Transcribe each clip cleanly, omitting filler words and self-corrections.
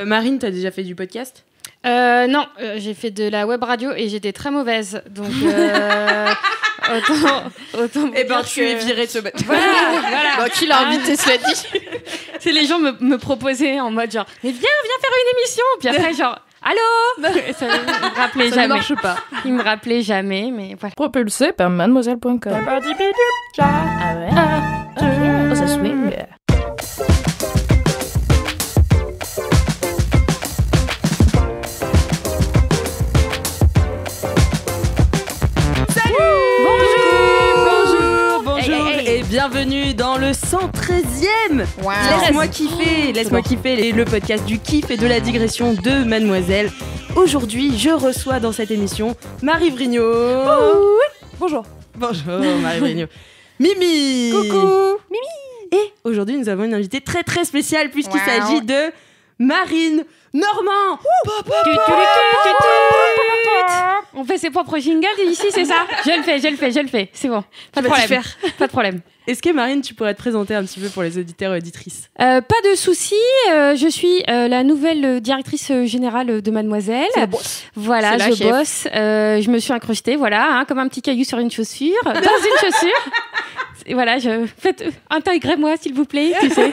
Marine, t'as déjà fait du podcast ? Non, j'ai fait de la web radio et j'étais très mauvaise. Donc, autant Eh ben, tu es virée de ce bateau. Voilà. Bah, qui l'a invité, cela dit. C'est les gens me proposaient en mode genre, mais viens faire une émission. Puis après, genre, allô. Ça me rappelait jamais. Ça ne marche pas. Il me rappelait jamais, mais voilà. Propulsé par mademoiselle.com. Ah ouais. Oh, ça swing. Bienvenue dans le 113e Laisse-moi kiffer, le podcast du kiff et de la digression de Mademoiselle. Aujourd'hui, je reçois dans cette émission Marie Vrigno. Bonjour. Bonjour Marie Vrigno. Mimi. Coucou. Et aujourd'hui, nous avons une invitée très très spéciale puisqu'il s'agit de Marine Normand. On fait ses propres jingles ici, c'est ça ? Je le fais. C'est bon. Pas de problème. Est-ce que Marine, tu pourrais te présenter un petit peu pour les auditeurs et auditrices ? Pas de souci. Je suis la nouvelle directrice générale de Mademoiselle. C'est la bosse. Voilà, C'est la je chef. bosse. Je me suis incrustée, voilà, comme un petit caillou sur une chaussure, dans une chaussure. Et voilà, intégrez-moi s'il vous plaît, tu sais.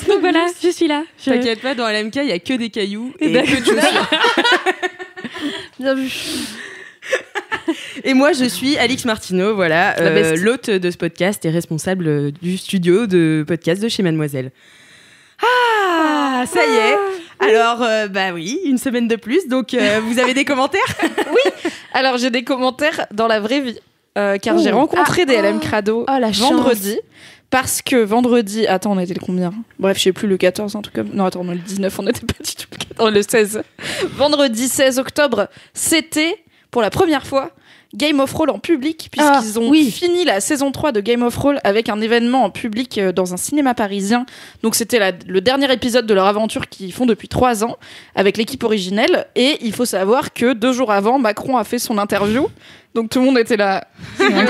Donc voilà, je suis là. T'inquiète pas, dans LMK, il n'y a que des cailloux et que de chaussures. Bien vu. Et moi, je suis Alix Martineau, voilà, l'hôte de ce podcast et responsable du studio de podcast de chez Mademoiselle. Ah, ça y est. Alors, bah oui, une semaine de plus, donc vous avez des commentaires ? Alors, j'ai des commentaires dans la vraie vie, car j'ai rencontré des LM Crado vendredi. Parce que vendredi... Attends, on était le combien ? Bref, je sais plus, le 14, un truc comme... Non, attends, le 19, on n'était pas du tout le 14, le 16. Vendredi 16 octobre, c'était, pour la première fois, Game of Roll en public, puisqu'ils ont fini la saison 3 de Game of Roll avec un événement en public dans un cinéma parisien. Donc c'était le dernier épisode de leur aventure qu'ils font depuis 3 ans, avec l'équipe originelle. Et il faut savoir que 2 jours avant, Macron a fait son interview. Donc tout le monde était là. C'est un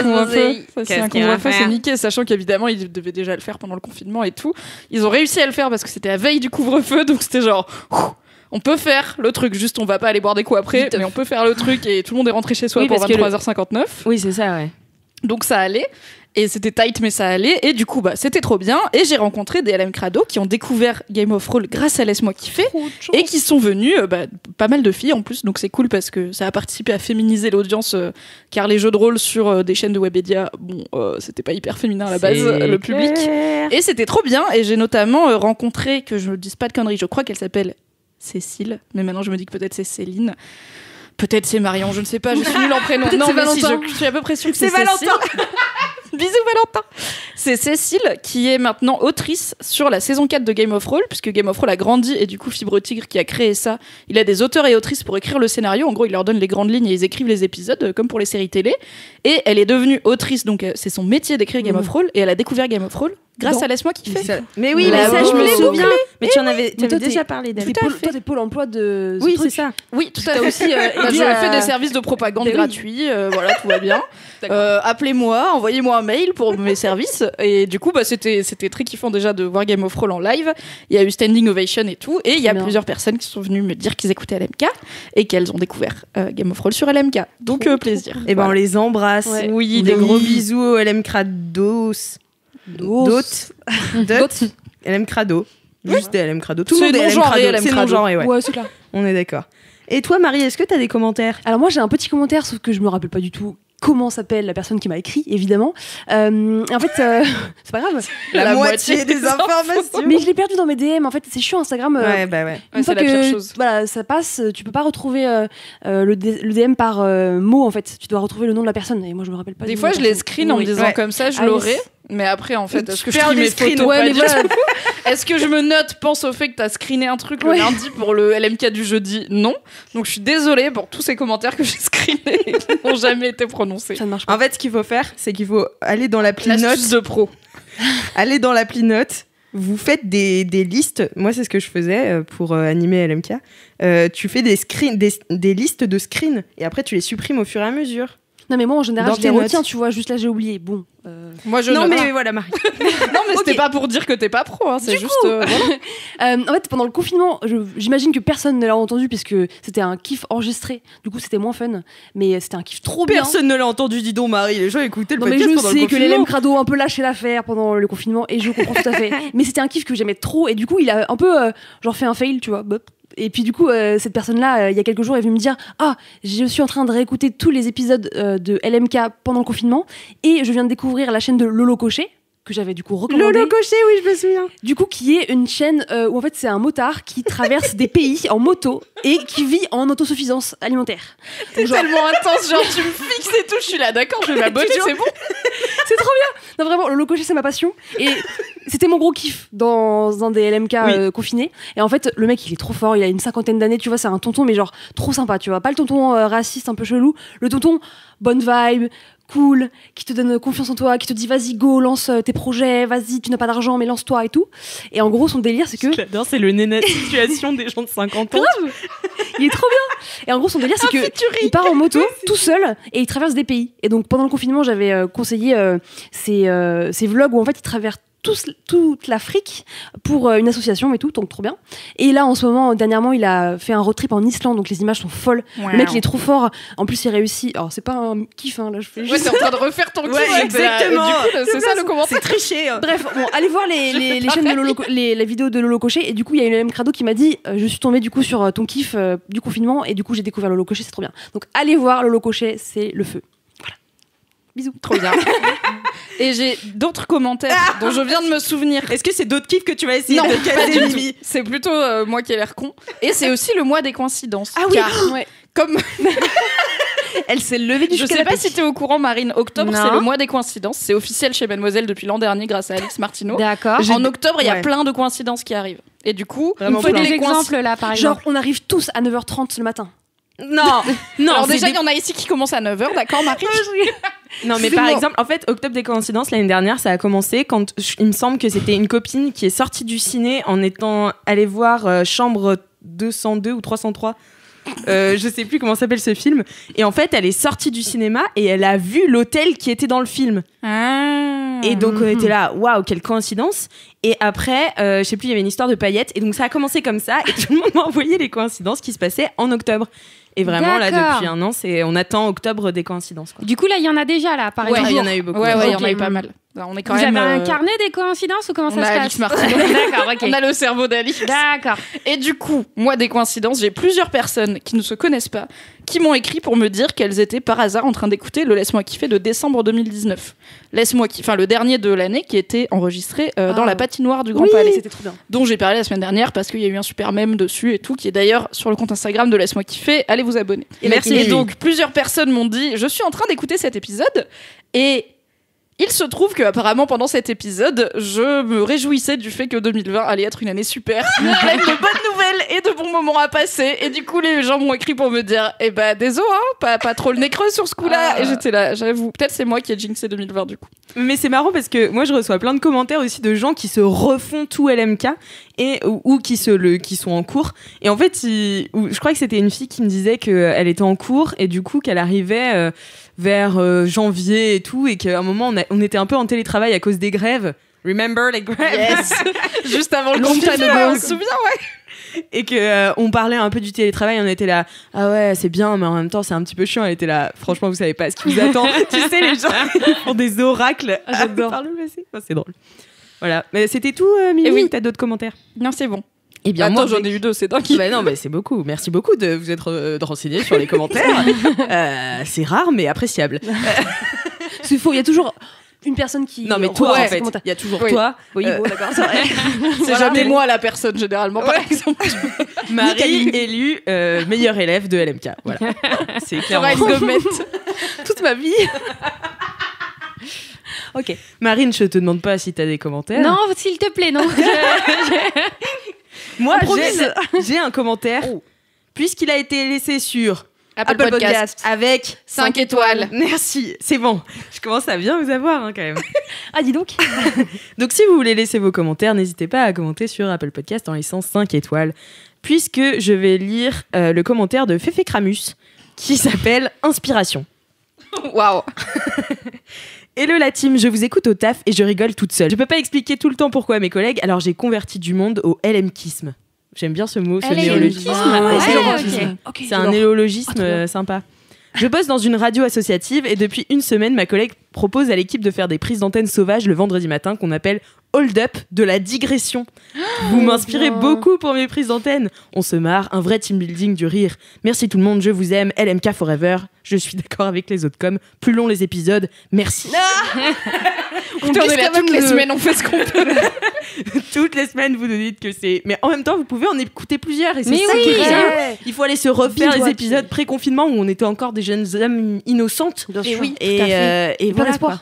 couvre-feu, c'est niqué, sachant qu'évidemment ils devaient déjà le faire pendant le confinement et tout. Ils ont réussi à le faire parce que c'était la veille du couvre-feu, donc c'était genre on peut faire le truc, juste on va pas aller boire des coups après, mais on peut faire le truc et tout le monde est rentré chez soi pour 23h59. Oui, c'est ça, ouais. Donc ça allait. Et c'était tight, mais ça allait. Et du coup, c'était trop bien. Et j'ai rencontré des LM Crado qui ont découvert Game of Roll grâce à Laisse-moi kiffer. Et qui sont venus, pas mal de filles en plus. Donc c'est cool parce que ça a participé à féminiser l'audience. Car les jeux de rôle sur des chaînes de Webedia, c'était pas hyper féminin à la base, le public. Et c'était trop bien. Et j'ai notamment rencontré, que je ne dise pas de conneries, je crois qu'elle s'appelle Cécile. Mais maintenant, je me dis que peut-être c'est Céline. Peut-être c'est Marion, je ne sais pas. Je suis nulle en prénom. Peut-être c'est Valentin. Je suis à peu près sûre que c'est Valentin. Cécile. Bisous Valentin. C'est Cécile qui est maintenant autrice sur la saison 4 de Game of Roll, puisque Game of Roll a grandi et du coup Fibre Tigre qui a créé ça, il a des auteurs et autrices pour écrire le scénario. En gros, il leur donne les grandes lignes et ils écrivent les épisodes comme pour les séries télé. Et elle est devenue autrice, donc c'est son métier d'écrire Game of Roll et elle a découvert Game of Roll grâce à Laisse-moi kiffer. Mais oui, mais ça je me souviens. Mais tu en avais déjà parlé d'elle. Toi, t'es Pôle emploi de ce Oui, truc. c'est ça. Oui, tout à fait. Aussi, je fais des services de propagande gratuits, voilà, tout va bien. Appelez-moi, envoyez-moi un mail pour mes services. Et du coup, c'était très kiffant déjà de voir Game of Roll en live. Il y a eu standing ovation et tout. Et il y a plusieurs personnes qui sont venues me dire qu'ils écoutaient LMK et qu'elles ont découvert Game of Roll sur LMK. Donc, plaisir. Et on les embrasse. Ouais. Oui, des gros bisous au LM Crados. D'autres. LM Crado. Juste des LM Crado. Tout le monde est LM Crado. C'est non-genré, ouais. Ouais, c'est clair. On est d'accord. Et toi, Marie, est-ce que t'as des commentaires ? Alors moi, j'ai un petit commentaire, sauf que je me rappelle pas du tout comment s'appelle la personne qui m'a écrit, évidemment. En fait, c'est pas grave. La moitié des informations. Mais je l'ai perdu dans mes DM. En fait, c'est chiant Instagram. Ouais. Une fois c'est la pire que chose. voilà, ça passe, tu peux pas retrouver le DM par mot. En fait, tu dois retrouver le nom de la personne. Et moi, je me rappelle pas. Des du fois, nom je de la les personne. screen en me disant Ouais. comme ça, je Ah, l'aurai. yes. Mais après, en fait, est-ce que je perds trie des mes screens. photos Ouais, pas mais du voilà. tout. Est-ce que je me note, pense au fait que t'as screené un truc le lundi pour le LMK du jeudi ? Non. Donc, je suis désolée pour tous ces commentaires que j'ai screenés et qui n'ont jamais été prononcés. Ça ne marche pas. En fait, ce qu'il faut faire, c'est qu'il faut aller dans l'appli L'astuce Notes. de pro. Allez dans l'appli Notes. Vous faites des listes. Moi, c'est ce que je faisais pour animer LMK. Tu fais des listes de screens et après, tu les supprimes au fur et à mesure. Non, mais moi, en général, je les retiens, tu vois. Juste là, j'ai oublié. Bon. Moi, je non, note. mais voilà, Marie. Non, mais c'était pas pour dire que t'es pas pro, hein, c'est juste. En fait, pendant le confinement, j'imagine que personne ne l'a entendu puisque c'était un kiff enregistré. Du coup, c'était moins fun. Mais c'était un kiff trop bien. Personne ne l'a entendu, dis donc, Marie. Les gens écoutaient le podcast pendant le confinement. Je sais que l'LM Crado a un peu lâché l'affaire pendant le confinement et je comprends tout à fait. Mais c'était un kiff que j'aimais trop et du coup, il a un peu genre fait un fail, tu vois. Et puis du coup, cette personne-là, il y a quelques jours, est venue me dire « Ah, je suis en train de réécouter tous les épisodes de LMK pendant le confinement et je viens de découvrir la chaîne de Lolo Cochet, que j'avais du coup recommandé. Lolo Cochet, oui, je me souviens. Du coup, qui est une chaîne où en fait c'est un motard qui traverse des pays en moto et qui vit en autosuffisance alimentaire. C'est tellement intense, genre tu me fixes et tout, je suis là, d'accord, je vais m'abonner, c'est bon. C'est trop bien. Non, vraiment, Lolo Cochet, c'est ma passion. Et c'était mon gros kiff dans un des LMK confinés. Et en fait, le mec, il est trop fort, il a une 50aine d'années, tu vois, c'est un tonton, mais genre trop sympa, tu vois. Pas le tonton raciste, un peu chelou, le tonton bonne vibe, cool, qui te donne confiance en toi, qui te dit vas-y go, lance tes projets, vas-y, tu n'as pas d'argent mais lance-toi et tout. Et en gros son délire c'est que j'adore, c'est le néna situation des gens de 50 ans. Grave. Il est trop bien. Et en gros son délire c'est que il part en moto tout seul et il traverse des pays. Et donc pendant le confinement j'avais conseillé ces vlogs où en fait il traverse toute l'Afrique pour une association et tout, donc trop bien. Et là en ce moment, dernièrement, il a fait un road trip en Islande, donc les images sont folles. Wow. Le mec il est trop fort. En plus il réussit. Alors c'est pas un kiff, hein, là je fais juste. Ouais, t'es en train de refaire ton kiff. Ouais, exactement. Du coup, c'est ça le commentaire. C'est triché. Hein. Bref, bon, allez voir les chaînes de Lolo, les vidéos de Lolo Cochet. Et du coup il y a une LM Crado qui m'a dit je suis tombée du coup sur ton kiff du confinement et du coup j'ai découvert Lolo Cochet, c'est trop bien. Donc allez voir Lolo Cochet, c'est le feu. Voilà. Bisous. Trop bien. Et j'ai d'autres commentaires dont je viens de me souvenir. Est-ce que c'est d'autres kiffs que tu vas essayer de caser? C'est plutôt moi qui ai l'air con. Et c'est aussi le mois des coïncidences. Ah oui, car, comme elle s'est levée du Je sais pas si t'es au courant, Marine. Octobre, c'est le mois des coïncidences. C'est officiel chez Mademoiselle depuis l'an dernier grâce à Alix Martineau. D'accord. En octobre, il y a plein de coïncidences qui arrivent. Et du coup, il faut des exemples là, par exemple. Genre, on arrive tous à 9h30 le matin. Non. Alors déjà, il y en a ici qui commencent à 9h, d'accord, Marie? Non, mais par exemple, en fait, Octobre des coïncidences, l'année dernière, ça a commencé quand il me semble que c'était une copine qui est sortie du ciné en étant allée voir Chambre 202 ou 303. Je sais plus comment s'appelle ce film. Et en fait, elle est sortie du cinéma et elle a vu l'hôtel qui était dans le film. Et donc, on était là, waouh, quelle coïncidence. Et après, je sais plus, il y avait une histoire de paillettes. Et donc, ça a commencé comme ça. Et tout le monde m'a envoyé les coïncidences qui se passaient en octobre. Et vraiment, là, depuis un an, on attend Octobre des coïncidences. Quoi. Du coup, là, il y en a déjà, là, par exemple. Il y en a eu beaucoup. Ouais, il y en a eu pas mal. On est quand Vous même, avez un carnet des coïncidences ou comment ça se passe? Alix Martineau. D'accord, ok. On a le cerveau d'Alix. D'accord. Et du coup, moi, des coïncidences, j'ai plusieurs personnes qui ne se connaissent pas, qui m'ont écrit pour me dire qu'elles étaient par hasard en train d'écouter le Laisse-moi kiffer de décembre 2019. Enfin, le dernier de l'année qui était enregistré dans la patinoire du Grand Palais. C'était trop bien. Dont j'ai parlé la semaine dernière parce qu'il y a eu un super mème dessus et tout, qui est d'ailleurs sur le compte Instagram de Laisse-moi kiffer. Allez vous abonner. Et merci. Et donc, plusieurs personnes m'ont dit, je suis en train d'écouter cet épisode et il se trouve que apparemment pendant cet épisode, je me réjouissais du fait que 2020 allait être une année super, pleine de bonnes nouvelles et de bons moments à passer. Et du coup, les gens m'ont écrit pour me dire, eh ben désolé, hein, pas trop le nez creux sur ce coup-là. Et j'étais là, j'avoue, peut-être c'est moi qui ai jinxé 2020 du coup. Mais c'est marrant parce que moi je reçois plein de commentaires aussi de gens qui se refont tout LMK ou qui sont en cours. Et en fait, je crois que c'était une fille qui me disait qu'elle était en cours et du coup qu'elle arrivait vers janvier et tout, et qu'à un moment on était un peu en télétravail à cause des grèves. Remember les grèves? Yes. Juste avant le confinement, on se souvient, ouais. Et qu'on parlait un peu du télétravail, on était là, ah ouais, c'est bien, mais en même temps, c'est un petit peu chiant. Elle était là, franchement, vous savez pas ce qui vous attend. Tu sais, les gens ils font des oracles par le passé. Enfin, c'est drôle. Voilà. Mais c'était tout, Mimi, ou t'as d'autres commentaires? Non, c'est bon. Eh bien, attends, moi, j'en ai eu 2, c'est dingue. Bah non, mais c'est beaucoup. Merci beaucoup de vous être renseigné sur les commentaires. C'est rare, mais appréciable. C'est faux, il y a toujours une personne qui... Non, mais toi, en fait, il y a toujours toi. Oui, bon, d'accord, c'est vrai. C'est jamais moi la personne, généralement, par exemple. Marie, élue meilleure élève de LMK. Voilà. C'est clairement... une gommette. Toute ma vie. Ok. Marine, je te demande pas si t'as des commentaires. Non, s'il te plaît, non. Moi, j'ai un commentaire, puisqu'il a été laissé sur Apple Podcast avec 5 étoiles. Merci, c'est bon. Je commence à bien vous avoir quand même. Ah, dis donc. Donc si vous voulez laisser vos commentaires, n'hésitez pas à commenter sur Apple Podcast en laissant 5 étoiles, puisque je vais lire le commentaire de Féfé Cramus qui s'appelle Inspiration. Waouh. Hello la team, je vous écoute au taf et je rigole toute seule. Je peux pas expliquer tout le temps pourquoi à mes collègues, alors j'ai converti du monde au LMKisme. J'aime bien ce mot, ce néologisme. C'est un néologisme sympa. Je bosse dans une radio associative et depuis une semaine, ma collègue propose à l'équipe de faire des prises d'antenne sauvages le vendredi matin qu'on appelle Hold Up de la digression. Vous m'inspirez beaucoup pour mes prises d'antenne. On se marre, un vrai team building du rire. Merci tout le monde, je vous aime, LMK forever. Je suis d'accord avec les autres coms. Plus long les épisodes, merci. On est là toutes les semaines, on fait ce qu'on peut. Toutes les semaines, vous nous dites que c'est... Mais en même temps, vous pouvez en écouter plusieurs et c'est ça qui est bien. Il faut aller se refaire les épisodes pré-confinement où on était encore des jeunes âmes innocentes. Et oui, et voilà quoi.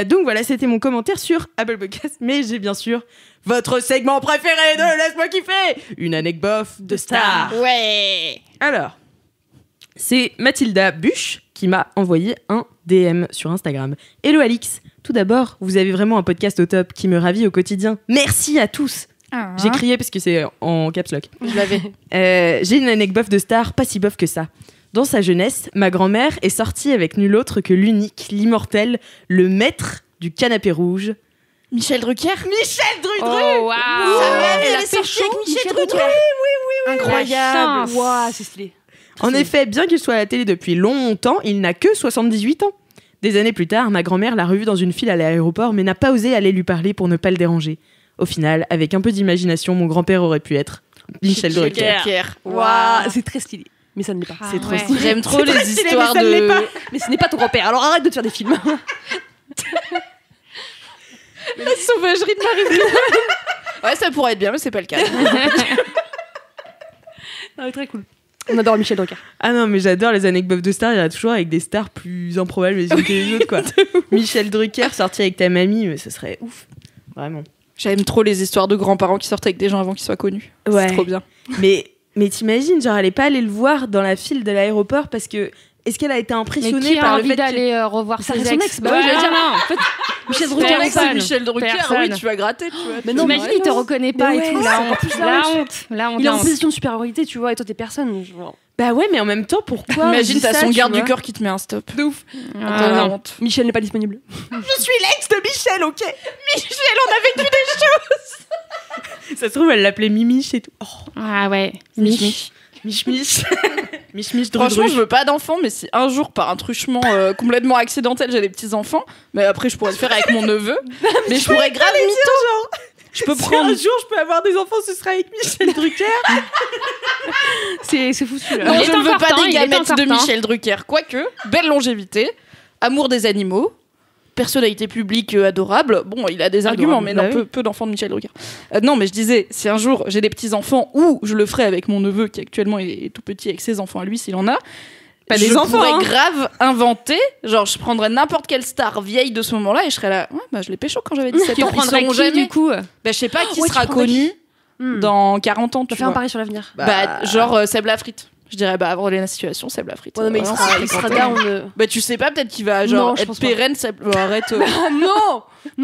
Donc voilà, c'était mon commentaire sur Apple Podcast, mais j'ai bien sûr votre segment préféré de Laisse-moi kiffer, une anecdote de star. Ouais. Alors, c'est Mathilda Buche qui m'a envoyé un DM sur Instagram. Hello Alix, tout d'abord, vous avez vraiment un podcast au top qui me ravit au quotidien. Merci à tous. J'ai crié parce que c'est en caps lock. Je l'avais. J'ai une anecdote de star, pas si bof que ça. Dans sa jeunesse, ma grand-mère est sortie avec nul autre que l'unique, l'immortel, le maître du canapé rouge. Michel Drucker. Michel Drucker. Oh, waouh. Sa mère, elle est sortie avec Michel Drucker. Oui. Incroyable. Waouh, c'est stylé. En effet, bien qu'il soit à la télé depuis longtemps, il n'a que 78 ans. Des années plus tard, ma grand-mère l'a revu dans une file à l'aéroport, mais n'a pas osé aller lui parler pour ne pas le déranger. Au final, avec un peu d'imagination, mon grand-père aurait pu être Michel Drucker. Waouh, c'est très stylé. Mais ça ne l'est pas. C'est trop stylé. J'aime trop les histoires mais ça ne l'est pas. Mais ce n'est pas ton grand-père, alors arrête de te faire des films. La sauvagerie de Marie. Ouais, ça pourrait être bien, mais c'est pas le cas. Ah, très cool. On adore Michel Drucker. Ah non, mais j'adore les anecdotes de stars. Il y en a toujours avec des stars plus improbables les unes que les autres, quoi. Michel Drucker sorti avec ta mamie, mais ce serait ouf. Vraiment. J'aime trop les histoires de grands-parents qui sortent avec des gens avant qu'ils soient connus. Ouais. C'est trop bien. Mais t'imagines, genre, elle est pas allée le voir dans la file de l'aéroport parce que. Est-ce qu'elle a été impressionnée par le fait d'aller revoir ça ses reste son ex? ex. Bah ouais, j'allais dire non. En fait, Michel Drucker, Personne. Michel Drucker, Personne. oui, tu vas gratter, tu vois. Mais non, T'imagines, il te reconnaît pas Mais et ouais, tout. c'est La encore plus honte. la La honte. honte. La honte. il est la en honte. position de supériorité, tu vois, et toi t'es personne. Genre. Bah ouais, mais en même temps, pourquoi Imagine, t'as son garde du du corps qui te met un stop. De ouf. T'as la honte. Michel n'est pas disponible. Je suis l'ex de Michel, ok. Michel, on a vécu des choses. Ça se trouve, elle l'appelait Mimiche et tout. Oh, Ah ouais. Mich. Mich, Franchement, je veux pas d'enfants, mais si un jour, par un truchement complètement accidentel, j'ai des petits-enfants, mais après, je pourrais le faire avec mon neveu. Mais je pourrais grave mytho. Je peux prendre. Si un jour je peux avoir des enfants, ce sera avec Michel Drucker. C'est fou celui-là. Non, Il je est ne veux encore pas temps, des il est gamètes encore de temps. Michel Drucker. Quoique, belle longévité, amour des animaux, personnalité publique adorable. Bon, il a des arguments, mais non, peu d'enfants de Michel Drucker. Non, mais je disais, si un jour j'ai des petits-enfants, ou je le ferai avec mon neveu qui actuellement est tout petit avec ses enfants à lui, s'il en a, Pas des je enfants, pourrais hein. grave inventer, genre je prendrais n'importe quelle star vieille de ce moment-là et je serais là, ouais, bah je l'ai pécho quand j'avais 17 Tu ans. Ils prendrais sauront qui jamais. du coup? Bah, je sais pas qui Ouais, sera tu prendrais connu dans 40 ans, On tu va faire un vois. pari sur l'avenir. Bah, genre Seb Lafrite. Je dirais, bah, avant la situation, Seb Lafrite. Ouais, non, mais il Vraiment, sera c'est down. content. Bah, tu sais pas, peut-être qu'il va genre Non, je être pense pas. pérenne, Seb. Arrête. Non.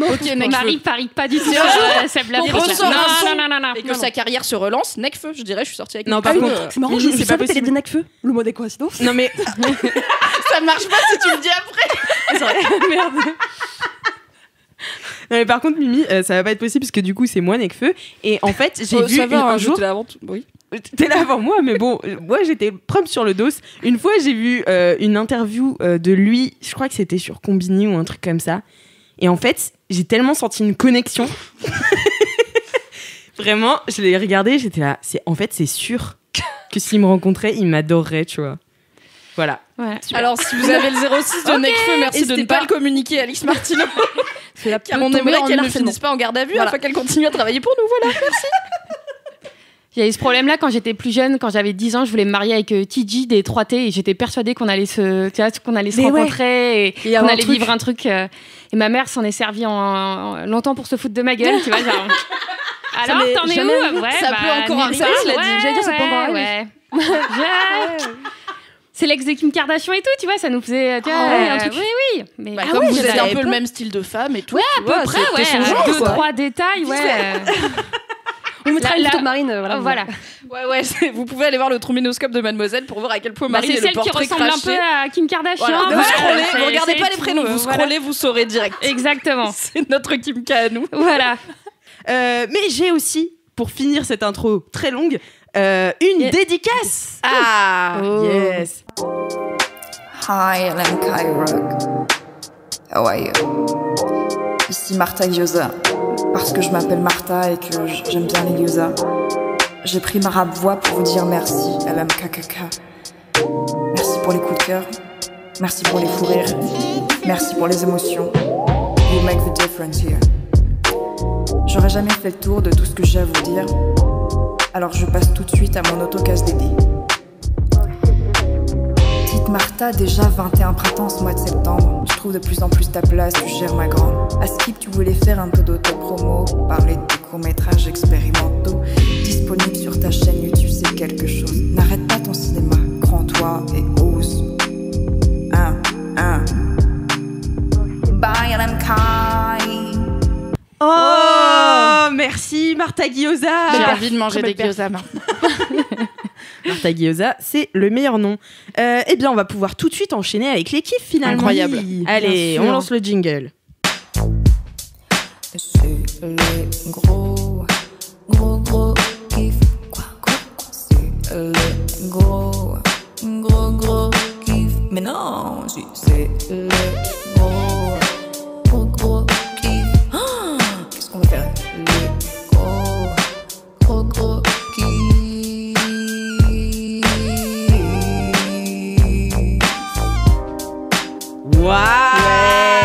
Ok, Necfeu. Marie parie pas du tout. Si un jour, Seb on Lafrite. ressort un son Non. Et que sa carrière se relance, Necfeu, je dirais, je suis sortie avec Non, Necfeu. par contre, C'est marrant, Mimi, je c'est sais pas pas t'as possible. des Necfeu. Le mot des coïncidences. Non mais Ça marche pas si tu le dis après. Merde. non mais par contre Mimi, ça va pas être possible parce que du coup c'est moi Necfeu et en fait j'ai vu Ça va, un jour j'étais là avant tout. Oui. t'es là avant moi mais bon moi j'étais prom sur le dos. Une fois j'ai vu une interview de lui, je crois que c'était sur Combini ou un truc comme ça et en fait j'ai tellement senti une connexion. Vraiment, je l'ai regardé, j'étais là, c'est sûr que s'il me rencontrait, il m'adorerait, tu vois. Voilà. Ouais. Alors, si vous avez le 06 de Necfeu, merci de ne n'hésitez pas pas. le communiquer à Alix Martineau. C'est la Car on aimerait qu'elle ne finisse pas en garde à vue afin qu'elle continue à travailler pour nous. Voilà. J'ai eu ce problème-là quand j'étais plus jeune, quand j'avais 10 ans, je voulais me marier avec TJ des 3T et j'étais persuadée qu'on allait se Mais rencontrer et y a qu'on un allait truc. vivre un truc. Et ma mère s'en est servie longtemps pour se foutre de ma gueule, tu vois. Genre... Alors, m'est t'en es jamais où? arrivé. Ouais, Ça peut encore Nilsa, arriver, je l'ai dit. ouais, J'allais dire, ça peut encore ouais. C'est l'ex de Kim Kardashian et tout, tu vois, ça nous faisait. Tu vois, un truc. Oui. Mais Bah, comme vous êtes un savais peu pas. le même style de femme et tout. ouais, tu à peu vois, près, c'était ouais. son genre, Deux, quoi. trois détails, ouais. On mettra une photo de Marine. Voilà. Ouais, vous pouvez aller voir le trombinoscope de Mademoiselle pour voir à quel point Marine est le portrait celle qui ressemble un peu à Kim Kardashian. Voilà. Vous regardez pas les prénoms, vous scrollez, vous saurez direct. Exactement. C'est notre Kim K à nous. Voilà. Mais j'ai aussi, pour finir cette intro très longue, une dédicace. Ah yes. Hi, I'm Kai Rock. How are you? Ici Martha Gyoza. Parce que je m'appelle Martha et que j'aime bien les gyoza. J'ai pris ma rap voix pour vous dire merci, LMKKK. Merci pour les coups de cœur. Merci pour les fous rires. Merci pour les émotions. You make the difference here. J'aurais jamais fait le tour de tout ce que j'ai à vous dire. Alors je passe tout de suite à mon autocase dédié. Petite Martha, déjà 21 printemps ce mois de septembre. Je trouve de plus en plus ta place, tu gères ma grande. À Skip, tu voulais faire un peu d'auto-promo, parler de tes courts-métrages expérimentaux. Disponible sur ta chaîne YouTube, c'est quelque chose. N'arrête pas ton cinéma, crois-toi et ose. Bye, LMK. Oh, merci Martha Gyoza. J'ai envie de manger des gyoza maintenant. Martha Gyoza, c'est le meilleur nom. Eh bien, on va pouvoir tout de suite enchaîner avec les kiffs finalement. Incroyable. Allez, on lance le jingle. C'est les gros kiff. Quoi? C'est les gros kiff. Mais non, c'est les gros kiff. Qu'est-ce qu'on va faire? Les gros kiff. Waouh.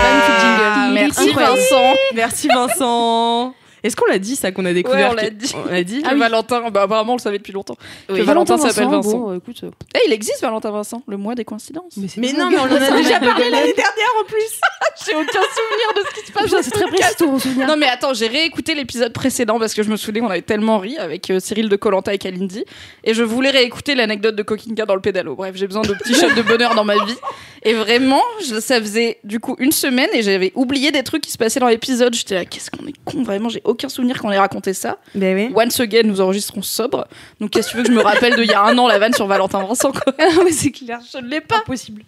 Magnifique jingle. Merci Vincent. Merci Vincent. Est-ce qu'on l'a dit ça qu'on a découvert? Ouais, on l'a dit. On l'a dit. Que Valentin, apparemment on le savait depuis longtemps. Oui. Que Valentin s'appelle Vincent. Bon, écoute, Il existe Valentin Vincent, le mois des coïncidences. Mais non, mais on en a déjà parlé l'année dernière en plus. J'ai aucun souvenir de ce qui se passe. c'est très précis ton souvenir. Non mais attends, j'ai réécouté l'épisode précédent parce que je me souvenais qu'on avait tellement ri avec Cyril de Koh-Lanta et Kalindi, et je voulais réécouter l'anecdote de Kokinka dans le pédalo. Bref, j'ai besoin de petits shots de bonheur dans ma vie. Et vraiment, ça faisait du coup une semaine et j'avais oublié des trucs qui se passaient dans l'épisode. J'étais là, qu'est-ce qu'on est con, vraiment, j'ai aucun souvenir qu'on ait raconté ça. Ben oui. Once again, nous enregistrons sobre. Donc qu'est-ce que tu veux que je me rappelle d'il y a un an la vanne sur Valentin Vincent quoi. mais c'est clair. Je ne l'ai pas. Impossible.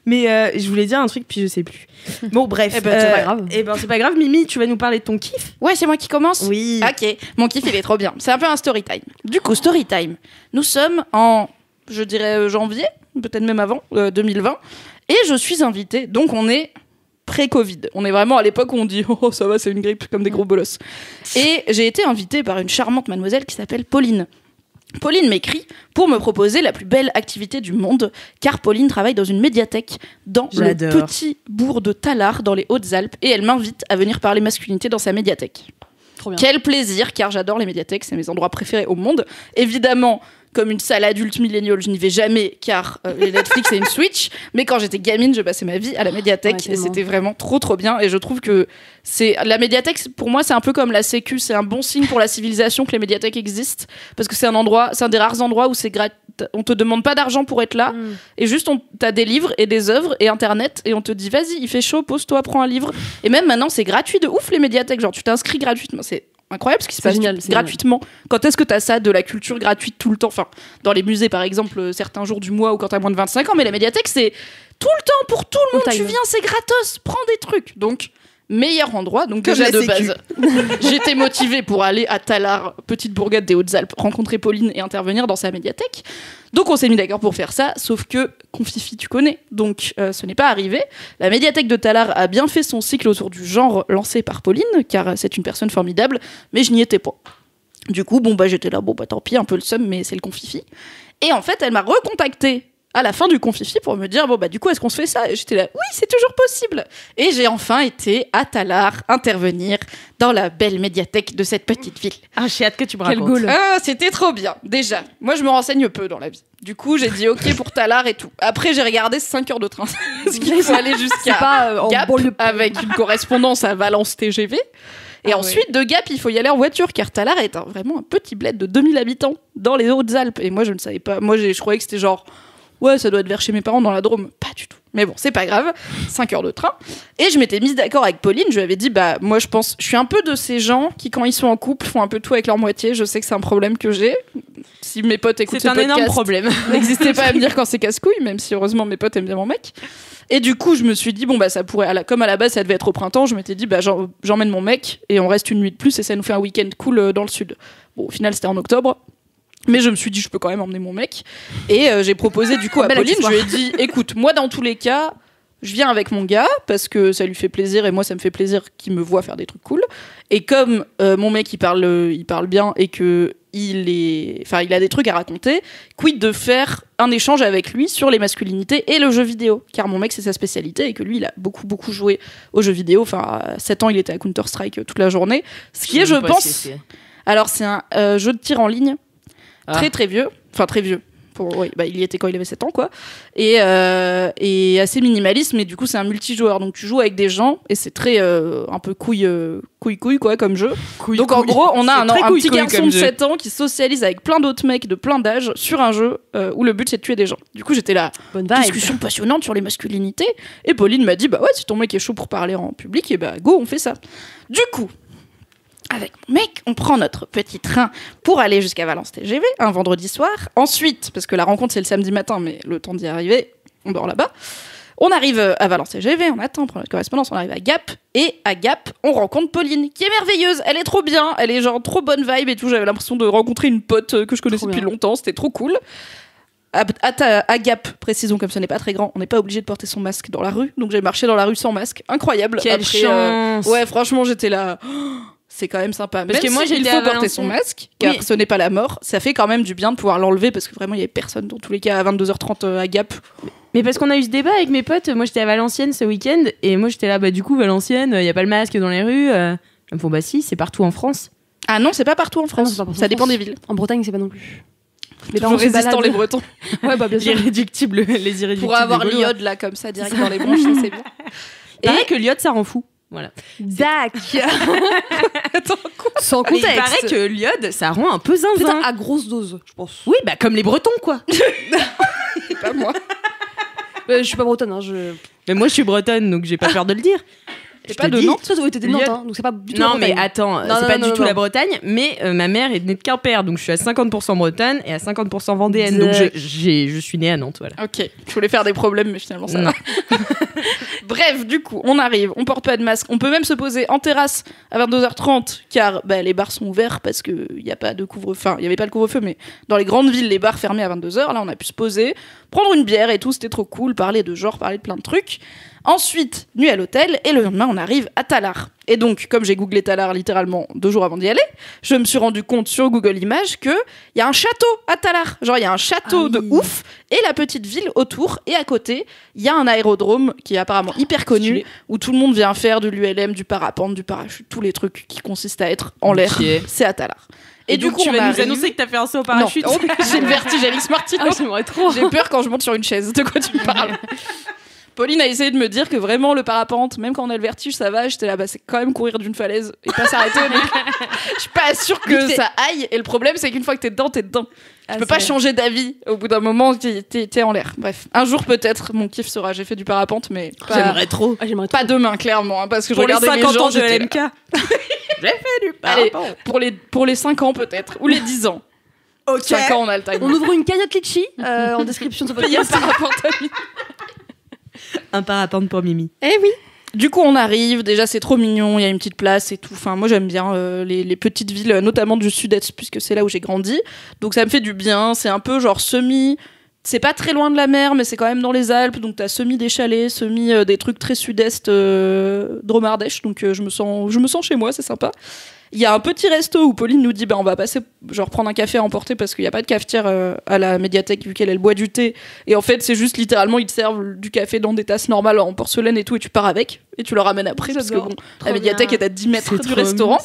Mais je voulais dire un truc puis je sais plus. Bon bref. Eh ben, c'est pas grave. Eh ben c'est pas grave. Mimi, tu vas nous parler de ton kiff? Ouais, c'est moi qui commence. Oui. Ok, mon kiff il est trop bien. C'est un peu un story time. Du coup, story time. Nous sommes en, je dirais janvier, peut-être même avant, 2020. Et je suis invitée, donc on est pré-Covid. On est vraiment à l'époque où on dit « Oh, ça va, c'est une grippe, comme des gros bolosses ». Et j'ai été invitée par une charmante mademoiselle qui s'appelle Pauline. Pauline m'écrit pour me proposer la plus belle activité du monde, car Pauline travaille dans une médiathèque dans le petit bourg de Tallard, dans les Hautes-Alpes, et elle m'invite à venir parler masculinité dans sa médiathèque. Trop bien. Quel plaisir, car j'adore les médiathèques, c'est mes endroits préférés au monde. Évidemment, comme une salle adulte milléniale, je n'y vais jamais, car les Netflix et une Switch. Mais quand j'étais gamine, je passais ma vie à la médiathèque, et c'était vraiment trop bien. Et je trouve que la médiathèque, pour moi, c'est un peu comme la Sécu. C'est un bon signe pour la civilisation que les médiathèques existent, parce que c'est un des rares endroits où c'est gratuit. On te demande pas d'argent pour être là, et juste t'as des livres et des œuvres et internet, et on te dit vas-y, il fait chaud, pose-toi, prends un livre. Et même maintenant, c'est gratuit de ouf les médiathèques. Genre, tu t'inscris gratuitement. C'est incroyable ce qui se passe gratuitement. Quand est-ce que t'as ça, de la culture gratuite tout le temps? Enfin, dans les musées par exemple, certains jours du mois ou quand t'as moins de 25 ans, mais la médiathèque c'est tout le temps pour tout le monde. Tu viens, c'est gratos, prends des trucs. Donc, meilleur endroit, donc déjà de base. J'étais motivée pour aller à Tallard, petite bourgade des Hautes-Alpes, rencontrer Pauline et intervenir dans sa médiathèque. Donc on s'est mis d'accord pour faire ça, sauf que Confifi, tu connais, donc ce n'est pas arrivé. La médiathèque de Tallard a bien fait son cycle autour du genre lancé par Pauline, car c'est une personne formidable, mais je n'y étais pas. Du coup, j'étais là, tant pis, un peu le seum, mais c'est le Confifi. Et en fait, elle m'a recontactée à la fin du Confifi pour me dire du coup est-ce qu'on se fait ça? Et j'étais là, oui, c'est toujours possible. Et j'ai enfin été à Tallard intervenir dans la belle médiathèque de cette petite ville. Ah, j'ai hâte que tu me racontes. Quel goal. C'était trop bien. Déjà, moi je me renseigne peu dans la vie. Du coup, j'ai dit ok pour Tallard et tout. Après, j'ai regardé 5 heures de train. Parce qu'il faut aller jusqu'à Gap avec une correspondance à Valence TGV. Et ensuite, de Gap, il faut y aller en voiture, car Tallard est vraiment un petit bled de 2000 habitants dans les Hautes-Alpes. Et moi, je ne savais pas. Moi, je croyais que c'était genre, ouais, ça doit être vers chez mes parents dans la Drôme. Pas du tout. Mais bon, c'est pas grave. 5 heures de train. Et je m'étais mise d'accord avec Pauline. Je lui avais dit, bah, moi, je suis un peu de ces gens qui, quand ils sont en couple, font un peu tout avec leur moitié. Je sais que c'est un problème que j'ai. Si mes potes écoutent ce podcast, c'est un énorme problème. N'hésitez pas à me dire quand c'est casse-couille, même si heureusement mes potes aiment bien mon mec. Et du coup, je me suis dit, bon, bah, ça pourrait, comme à la base, ça devait être au printemps, je m'étais dit, bah, j'emmène mon mec et on reste une nuit de plus et ça nous fait un week-end cool dans le sud. Bon, au final, c'était en octobre. Mais je me suis dit, je peux quand même emmener mon mec. Et j'ai proposé du coup à Pauline, je lui ai dit, écoute, moi dans tous les cas, je viens avec mon gars parce que ça lui fait plaisir et moi ça me fait plaisir qu'il me voit faire des trucs cool. Et comme mon mec il parle bien et que il a des trucs à raconter, quid de faire un échange avec lui sur les masculinités et le jeu vidéo, car mon mec c'est sa spécialité et que lui il a beaucoup joué aux jeux vidéo. Enfin, à 7 ans il était à Counter-Strike toute la journée, ce qui est, je pense, alors c'est un jeu de tir en ligne. Très vieux, enfin très vieux. Il y était quand il avait 7 ans, quoi. Et assez minimaliste, mais du coup, c'est un multijoueur. Donc, tu joues avec des gens et c'est très un peu couille, quoi, comme jeu. Donc, en gros, on a un petit garçon de 7 ans qui socialise avec plein d'autres mecs de plein d'âges sur un jeu où le but c'est de tuer des gens. Du coup, j'étais là, discussion passionnante sur les masculinités. Et Pauline m'a dit, bah ouais, si ton mec est chaud pour parler en public, et bah go, on fait ça. Du coup, avec mon mec, on prend notre petit train pour aller jusqu'à Valence TGV un vendredi soir. Ensuite, parce que la rencontre c'est le samedi matin, mais le temps d'y arriver, on dort là-bas. On arrive à Valence TGV, on attend, on prend notre correspondance, on arrive à Gap. Et à Gap, on rencontre Pauline, qui est merveilleuse. Elle est trop bien, elle est genre trop bonne vibe et tout. J'avais l'impression de rencontrer une pote que je connaissais depuis longtemps, c'était trop cool. À Gap, précisons, comme ce n'est pas très grand, on n'est pas obligé de porter son masque dans la rue. Donc j'ai marché dans la rue sans masque, incroyable. Quelle chance. Ouais, franchement, j'étais là... C'est quand même sympa. Parce que moi, il faut porter son masque, car ce n'est pas la mort. Ça fait quand même du bien de pouvoir l'enlever, parce que vraiment, il n'y avait personne, dans tous les cas, à 22h30 à Gap. Mais parce qu'on a eu ce débat avec mes potes. Moi, j'étais à Valenciennes ce week-end, et moi, j'étais là, bah du coup, Valenciennes, il n'y a pas le masque dans les rues. Ils me font, bah si, c'est partout en France. Ah non, c'est pas partout en France. Ah non, ça dépend des villes. En Bretagne, c'est pas non plus. Les toujours résistants, les Bretons. Ouais, bah bien sûr. Les irréductibles. Pour avoir l'iode, là, comme ça, direct dans les bronches, c'est bien. Et pareil que l'iode, ça rend fou. Voilà. Dac. Attends, quoi ? Sans contexte. Mais il paraît que l'iode, ça rend un peu zinzin. Peut-être à grosse dose, je pense. Oui, bah comme les Bretons, quoi. C'est pas moi. Je suis pas bretonne, hein, Mais moi, je suis bretonne, donc j'ai pas peur de le dire. T'es pas de Nantes ? Toi, t'es de Nantes, hein, donc c'est pas du tout non, la Bretagne. mais attends, c'est pas du tout la Bretagne, mais ma mère est née de Quimper, donc je suis à 50% bretonne et à 50% vendéenne, donc je suis née à Nantes, voilà. Ok, je voulais faire des problèmes, mais finalement ça va. Bref, du coup, on arrive, on porte pas de masque, on peut même se poser en terrasse à 22h30, car les bars sont ouverts parce qu'il n'y a pas de couvre-feu, enfin, il n'y avait pas le couvre-feu, mais dans les grandes villes, les bars fermés à 22h, là on a pu se poser, prendre une bière et tout, c'était trop cool, parler de genre, parler de plein de trucs. Ensuite, nuit à l'hôtel, et le lendemain, on arrive à Tallard. Et donc, comme j'ai googlé Tallard littéralement 2 jours avant d'y aller, je me suis rendu compte sur Google Images qu'il y a un château à Tallard. Genre, il y a un château de ouf, et la petite ville autour, et à côté, il y a un aérodrome qui est apparemment hyper connu, où tout le monde vient faire de l'ULM, du parapente, du parachute, tous les trucs qui consistent à être en l'air. C'est à Tallard. Et du coup, tu vas nous annoncer que t'as fait un saut au parachute. Non, j'ai le vertige, Alix Martino. J'aimerais trop. J'ai peur quand je monte sur une chaise. De quoi tu me parles ? Pauline a essayé de me dire que vraiment le parapente, même quand on a le vertige, ça va. J'étais là, c'est quand même courir d'une falaise et pas s'arrêter. Je suis pas sûre que ça aille. Et le problème, c'est qu'une fois que t'es dedans, t'es dedans. Tu peux pas changer d'avis. Au bout d'un moment, t'es en l'air. Bref, un jour peut-être, mon kiff sera j'ai fait du parapente, mais j'aimerais trop. Pas demain, clairement, hein, parce que pour je regardais les 50 les gens ans de LMK. J'ai fait du parapente. Allez, pour les 5 ans peut-être, ou les 10 ans. Ok. 5 ans, on a le time. On ouvre une cagnotte litchi en description de ce podcast. Un parapente pour Mimi. Eh oui. Du coup, on arrive. Déjà, c'est trop mignon. Il y a une petite place et tout. Enfin, moi, j'aime bien les petites villes, notamment du sud-est, puisque c'est là où j'ai grandi. Donc, ça me fait du bien. C'est un peu genre semi. C'est pas très loin de la mer, mais c'est quand même dans les Alpes. Donc, t'as semi des chalets, semi des trucs très sud-est, Dromardèche. Donc, je me sens chez moi. C'est sympa. Il y a un petit resto où Pauline nous dit on va passer genre prendre un café à emporter parce qu'il n'y a pas de cafetière à la médiathèque vu qu'elle boit du thé et en fait c'est juste littéralement ils te servent du café dans des tasses normales en porcelaine et tout et tu pars avec et tu le ramènes après parce que la médiathèque est à 10 mètres du restaurant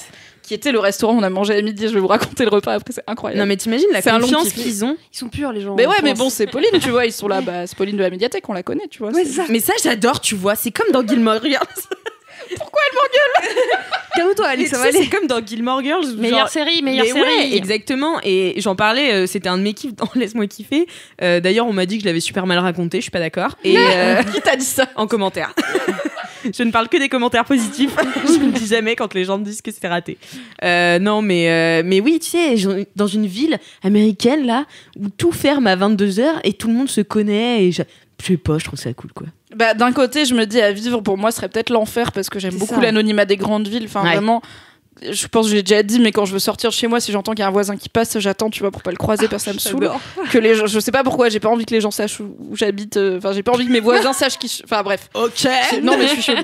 qui était le restaurant où on a mangé à midi. Je vais vous raconter le repas après, c'est incroyable. Non mais t'imagines la confiance qu'ils ont. Ils sont purs les gens. Mais ouais, mais bon, c'est Pauline, tu vois, ils sont là, c'est Pauline de la médiathèque, on la connaît, tu vois. Ouais, mais ça j'adore, tu vois, c'est comme dans Gilmore Girls. Pourquoi elle m'engueule? Calme-toi, Alice, ça va aller. C'est comme dans Gilmore Girls. Meilleure série. Ouais, exactement. Et j'en parlais, c'était un de mes kiffs dans Laisse-moi kiffer. D'ailleurs, on m'a dit que je l'avais super mal raconté, je suis pas d'accord. Et qui t'a dit ça? En commentaire. Je ne parle que des commentaires positifs. Je ne dis jamais quand les gens me disent que c'était raté. Non, mais oui, tu sais, dans une ville américaine, là, où tout ferme à 22h et tout le monde se connaît. Et je sais pas, je trouve ça cool, quoi. Bah, d'un côté, je me dis, à vivre, pour moi, ce serait peut-être l'enfer parce que j'aime beaucoup l'anonymat des grandes villes. Enfin, vraiment... Je pense que je l'ai déjà dit, mais quand je veux sortir de chez moi, si j'entends qu'il y a un voisin qui passe, j'attends, tu vois, pour pas le croiser, parce que ça me saoule. Que les gens, je sais pas pourquoi, j'ai pas envie que les gens sachent où j'habite. Enfin, j'ai pas envie que mes voisins sachent qui. Enfin, bref. Ok. Non, mais je suis chelou.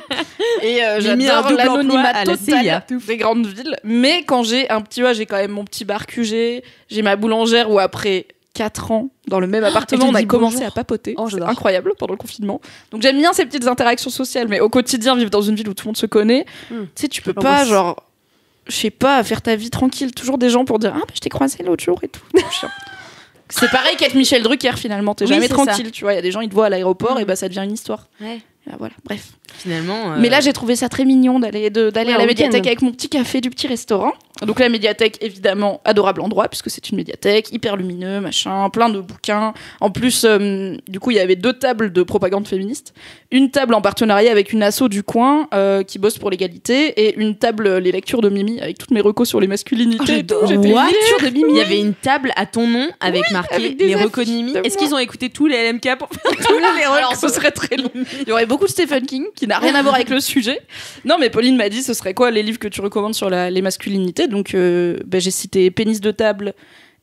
Et j'adore l'anonymat total des grandes villes. Mais quand j'ai un petit, j'ai quand même mon petit bar QG, j'ai ma boulangère où après 4 ans dans le même appartement, on a commencé à papoter. C'est incroyable pendant le confinement. Donc j'aime bien ces petites interactions sociales, mais au quotidien, vivre dans une ville où tout le monde se connaît, tu sais, tu peux pas genre. Je sais pas, faire ta vie tranquille, toujours des gens pour dire je t'ai croisé l'autre jour et tout. C'est pareil qu'être Michel Drucker finalement, t'es jamais tranquille, tu vois, il y a des gens ils te voient à l'aéroport et bah ça devient une histoire. Ouais. Et bah, voilà, bref. Finalement. Mais là j'ai trouvé ça très mignon d'aller à la médiathèque avec mon petit café du petit restaurant. Donc la médiathèque évidemment adorable endroit puisque c'est une médiathèque hyper lumineux, machin, plein de bouquins. En plus du coup il y avait 2 tables de propagande féministe, une table en partenariat avec une asso du coin qui bosse pour l'égalité et une table les lectures de Mimi avec toutes mes recos sur les masculinités. J'ai fait lecture de Mimi. Il y avait une table à ton nom avec marqué avec les recos de Mimi. Est-ce qu'ils ont écouté tous les LMK pour faire tous les recos? Alors ce serait très long. Il y aurait beaucoup de Stephen King qui n'a rien à voir avec le sujet. Non mais Pauline m'a dit ce serait quoi les livres que tu recommandes sur les masculinités. Donc j'ai cité Pénis de table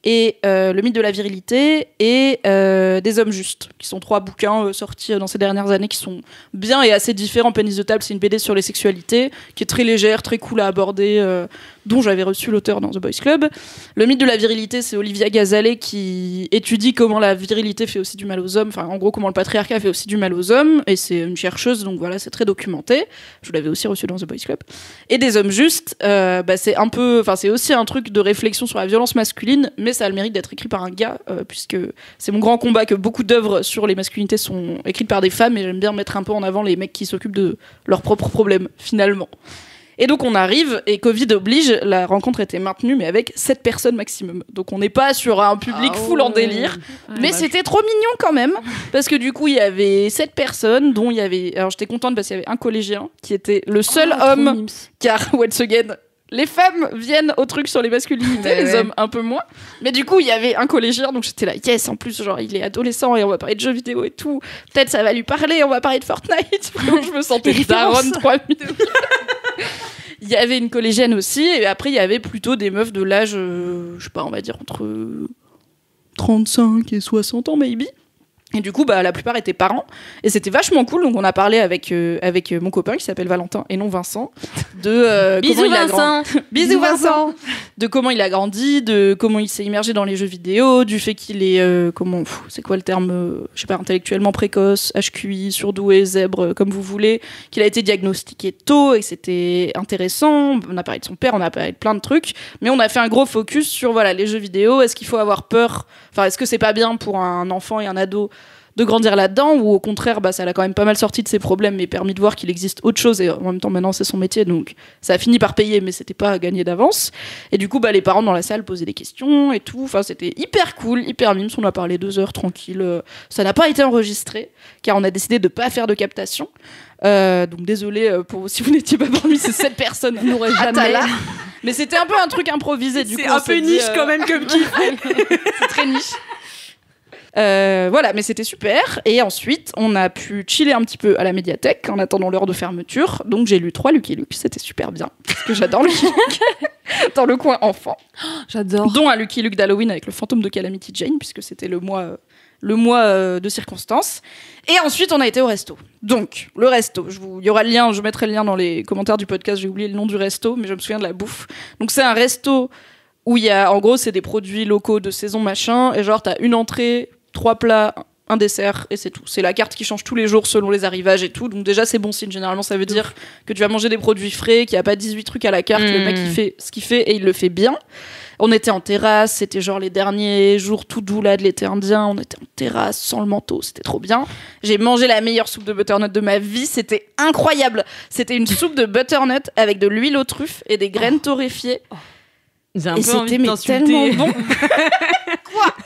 et Le mythe de la virilité et Des hommes justes, qui sont 3 bouquins sortis dans ces dernières années qui sont bien et assez différents. Pénis de table, c'est une BD sur les sexualités qui est très légère, très cool à aborder, dont j'avais reçu l'auteur dans The Boys Club. Le mythe de la virilité, c'est Olivia Gazalet qui étudie comment la virilité fait aussi du mal aux hommes, enfin en gros comment le patriarcat fait aussi du mal aux hommes, et c'est une chercheuse, donc voilà, c'est très documenté. Je l'avais aussi reçu dans The Boys Club. Et Des hommes justes, c'est un peu, enfin c'est aussi un truc de réflexion sur la violence masculine, mais ça a le mérite d'être écrit par un gars, puisque c'est mon grand combat que beaucoup d'œuvres sur les masculinités sont écrites par des femmes, et j'aime bien mettre un peu en avant les mecs qui s'occupent de leurs propres problèmes, finalement. Et donc on arrive, et Covid oblige, la rencontre était maintenue, mais avec 7 personnes maximum. Donc on n'est pas sur un public full en délire, mais c'était trop mignon quand même, parce que du coup il y avait 7 personnes, dont il y avait... Alors j'étais contente parce qu'il y avait un collégien, qui était le seul homme, car once again... Les femmes viennent au truc sur les masculinités, les hommes un peu moins. Mais du coup, il y avait un collégien, donc j'étais là, yes, en plus, genre, il est adolescent et on va parler de jeux vidéo et tout. Peut-être ça va lui parler, on va parler de Fortnite. Vraiment, je me sentais daronne 3000. Il y avait une collégienne aussi, et après, il y avait plutôt des meufs de l'âge, je sais pas, on va dire entre 35 et 60 ans, maybe. Et du coup, la plupart étaient parents. Et c'était vachement cool. Donc, on a parlé avec mon copain qui s'appelle Valentin et non Vincent. De Bisous Vincent. Bisous Vincent. De comment il a grandi, de comment il s'est immergé dans les jeux vidéo, du fait qu'il est, c'est quoi le terme, je sais pas, intellectuellement précoce, HQI, surdoué, zèbre, comme vous voulez, qu'il a été diagnostiqué tôt et que c'était intéressant. On a parlé de son père, on a parlé de plein de trucs. Mais on a fait un gros focus sur, voilà, les jeux vidéo. Est-ce qu'il faut avoir peur? Enfin, est-ce que c'est pas bien pour un enfant et un ado de grandir là-dedans, ou au contraire ça l'a quand même pas mal sorti de ses problèmes mais permis de voir qu'il existe autre chose, et en même temps maintenant c'est son métier, donc ça a fini par payer mais c'était pas gagné d'avance. Et du coup les parents dans la salle posaient des questions et tout, enfin c'était hyper cool, hyper mimes. On a parlé 2 heures tranquille, ça n'a pas été enregistré car on a décidé de pas faire de captation, donc désolé pour si vous n'étiez pas parmi ces 7 personnes, on n'aurait jamais là. Mais c'était un peu un truc improvisé, du coup c'est un peu niche quand même comme kiff. C'est très niche. Voilà, mais c'était super. Et ensuite, on a pu chiller un petit peu à la médiathèque en attendant l'heure de fermeture. Donc j'ai lu 3 Lucky Luke, c'était super bien. Parce que j'adore Lucky Luke. Dans le coin enfant. J'adore. Dont un Lucky Luke d'Halloween avec le fantôme de Calamity Jane, puisque c'était le mois de circonstances. Et ensuite, on a été au resto. Donc, le resto, il y aura le lien, je mettrai le lien dans les commentaires du podcast, j'ai oublié le nom du resto, mais je me souviens de la bouffe. Donc c'est un resto où il y a, en gros, c'est des produits locaux de saison, machin, et genre t'as une entrée, 3 plats, un dessert et c'est tout. C'est la carte qui change tous les jours selon les arrivages et tout. Donc déjà c'est bon signe. Généralement ça veut dire que tu vas manger des produits frais, qu'il n'y a pas 18 trucs à la carte. Le mec il fait ce qu'il fait et il le fait bien. On était en terrasse, c'était genre les derniers jours tout doux là de l'été indien. On était en terrasse sans le manteau, c'était trop bien. J'ai mangé la meilleure soupe de butternut de ma vie, c'était incroyable. C'était une soupe de butternut avec de l'huile aux truffes et des graines torréfiées. J'ai un et peu envie c'était de t'insulter. tellement bon. Quoi?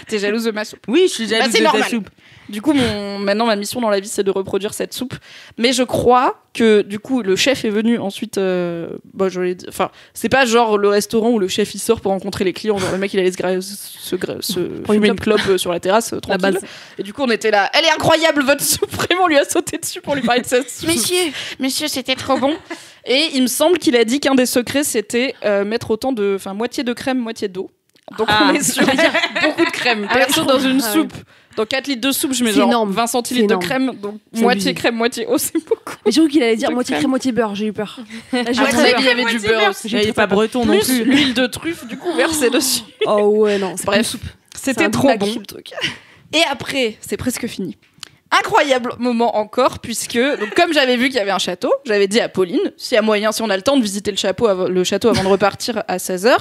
T'es jalouse de ma soupe? Oui, je suis jalouse de ta soupe. Du coup, maintenant, ma mission dans la vie, c'est de reproduire cette soupe. Mais je crois que, du coup, le chef est venu ensuite... c'est pas genre le restaurant où le chef, il sort pour rencontrer les clients. Genre, le mec, il allait se fumer une clope sur la terrasse, tranquille. Et du coup, on était là. Elle est incroyable, votre soupe. Vraiment, on lui a sauté dessus pour lui parler de cette soupe. Messieurs, c'était trop bon. Et il me semble qu'il a dit qu'un des secrets, c'était mettre moitié de crème, moitié d'eau. Donc on est sur beaucoup de crème. Perso, dans une soupe, dans 4 litres de soupe, je mets genre énorme. 20 centilitres de crème. Donc moitié crème, moitié eau, c'est beaucoup. Mais j'ai cru qu'il allait dire moitié crème, moitié beurre. J'ai eu peur. Là, il y avait du beurre aussi. Il n'y avait pas breton non plus. L'huile de truffe, du coup, versée dessus. Oh ouais, non. Bref, c'était trop bon. Et après, c'est presque fini. Incroyable moment encore, puisque donc, comme j'avais vu qu'il y avait un château, j'avais dit à Pauline, si on a le temps de visiter le château avant de repartir à 16h,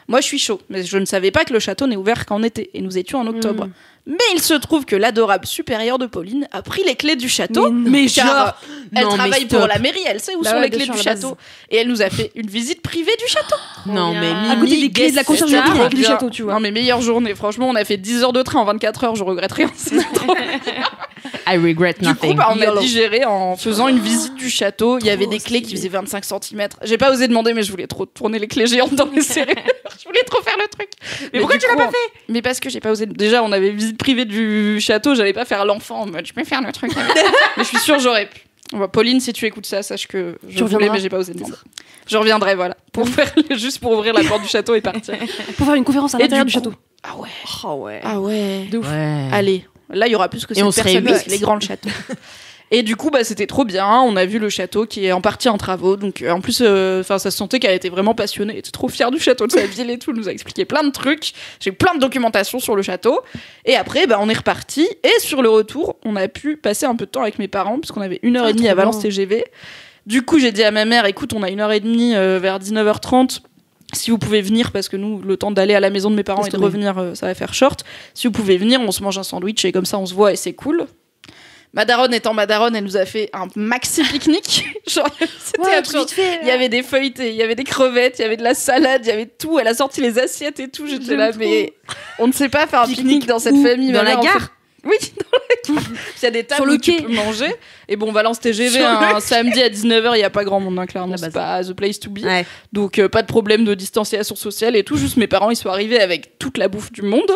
moi je suis chaud. Mais je ne savais pas que le château n'est ouvert qu'en été, et nous étions en octobre. Mais il se trouve que l'adorable supérieure de Pauline a pris les clés du château, car elle travaille pour la mairie, elle sait où sont les clés du château. Et elle nous a fait une visite privée du château. Non mais à côté des clés de la conciergerie du château, tu vois. Non mais meilleure journée, franchement, on a fait 10 heures de train en 24 heures, je regrette rien, c'est trop bien. I regret nothing. Du coup, on a digéré en faisant une visite du château. Il y avait des clés qui faisaient 25 cm. J'ai pas osé demander, mais je voulais trop tourner les clés géantes dans les serrures. Je voulais trop faire le truc. Mais pourquoi tu l'as pas fait? Mais parce que j'ai pas osé. Déjà, on avait une visite privée du château. J'allais pas faire l'enfant en mode je peux faire le truc. Mais je suis sûre, j'aurais pu. Pauline, si tu écoutes ça, sache que je voulais, mais j'ai pas osé demander. Je reviendrai, voilà. Juste pour ouvrir la porte du château et partir. Pour faire une conférence à l'intérieur du château. Ah ouais. Oh ouais. Ah ouais. De ouf. Ouais. Allez. Là, il y aura plus que 7 personnes parce qu'il est grand le château. Et du coup, c'était trop bien. On a vu le château qui est en partie en travaux. Donc, en plus, ça se sentait qu'elle était vraiment passionnée. Elle était trop fière du château, de sa ville et tout. Elle nous a expliqué plein de trucs. J'ai eu plein de documentation sur le château. Et après, on est reparti. Et sur le retour, on a pu passer un peu de temps avec mes parents, puisqu'on avait 1h30 à Valence TGV. Du coup, j'ai dit à ma mère, écoute, on a 1h30 vers 19h30. Si vous pouvez venir, parce que nous, le temps d'aller à la maison de mes parents et de revenir, ça va faire short. Si vous pouvez venir, on se mange un sandwich et comme ça, on se voit et c'est cool. Ma daronne étant ma daronne, elle nous a fait un maxi pique-nique. Genre, c'était absurde. Il y avait des feuilletés, il y avait des crevettes, il y avait de la salade, il y avait tout. Elle a sorti les assiettes et tout. J'étais là, mais on ne sait pas faire un pique-nique dans cette famille. Dans la gare? Oui, dans la gare. Il y a des tables où tu peux manger. Et bon, Valence TGV, un samedi à 19h, il n'y a pas grand monde, clairement. C'est pas the place to be. Ouais. Donc, pas de problème de distanciation sociale et tout. Juste mes parents, ils sont arrivés avec toute la bouffe du monde.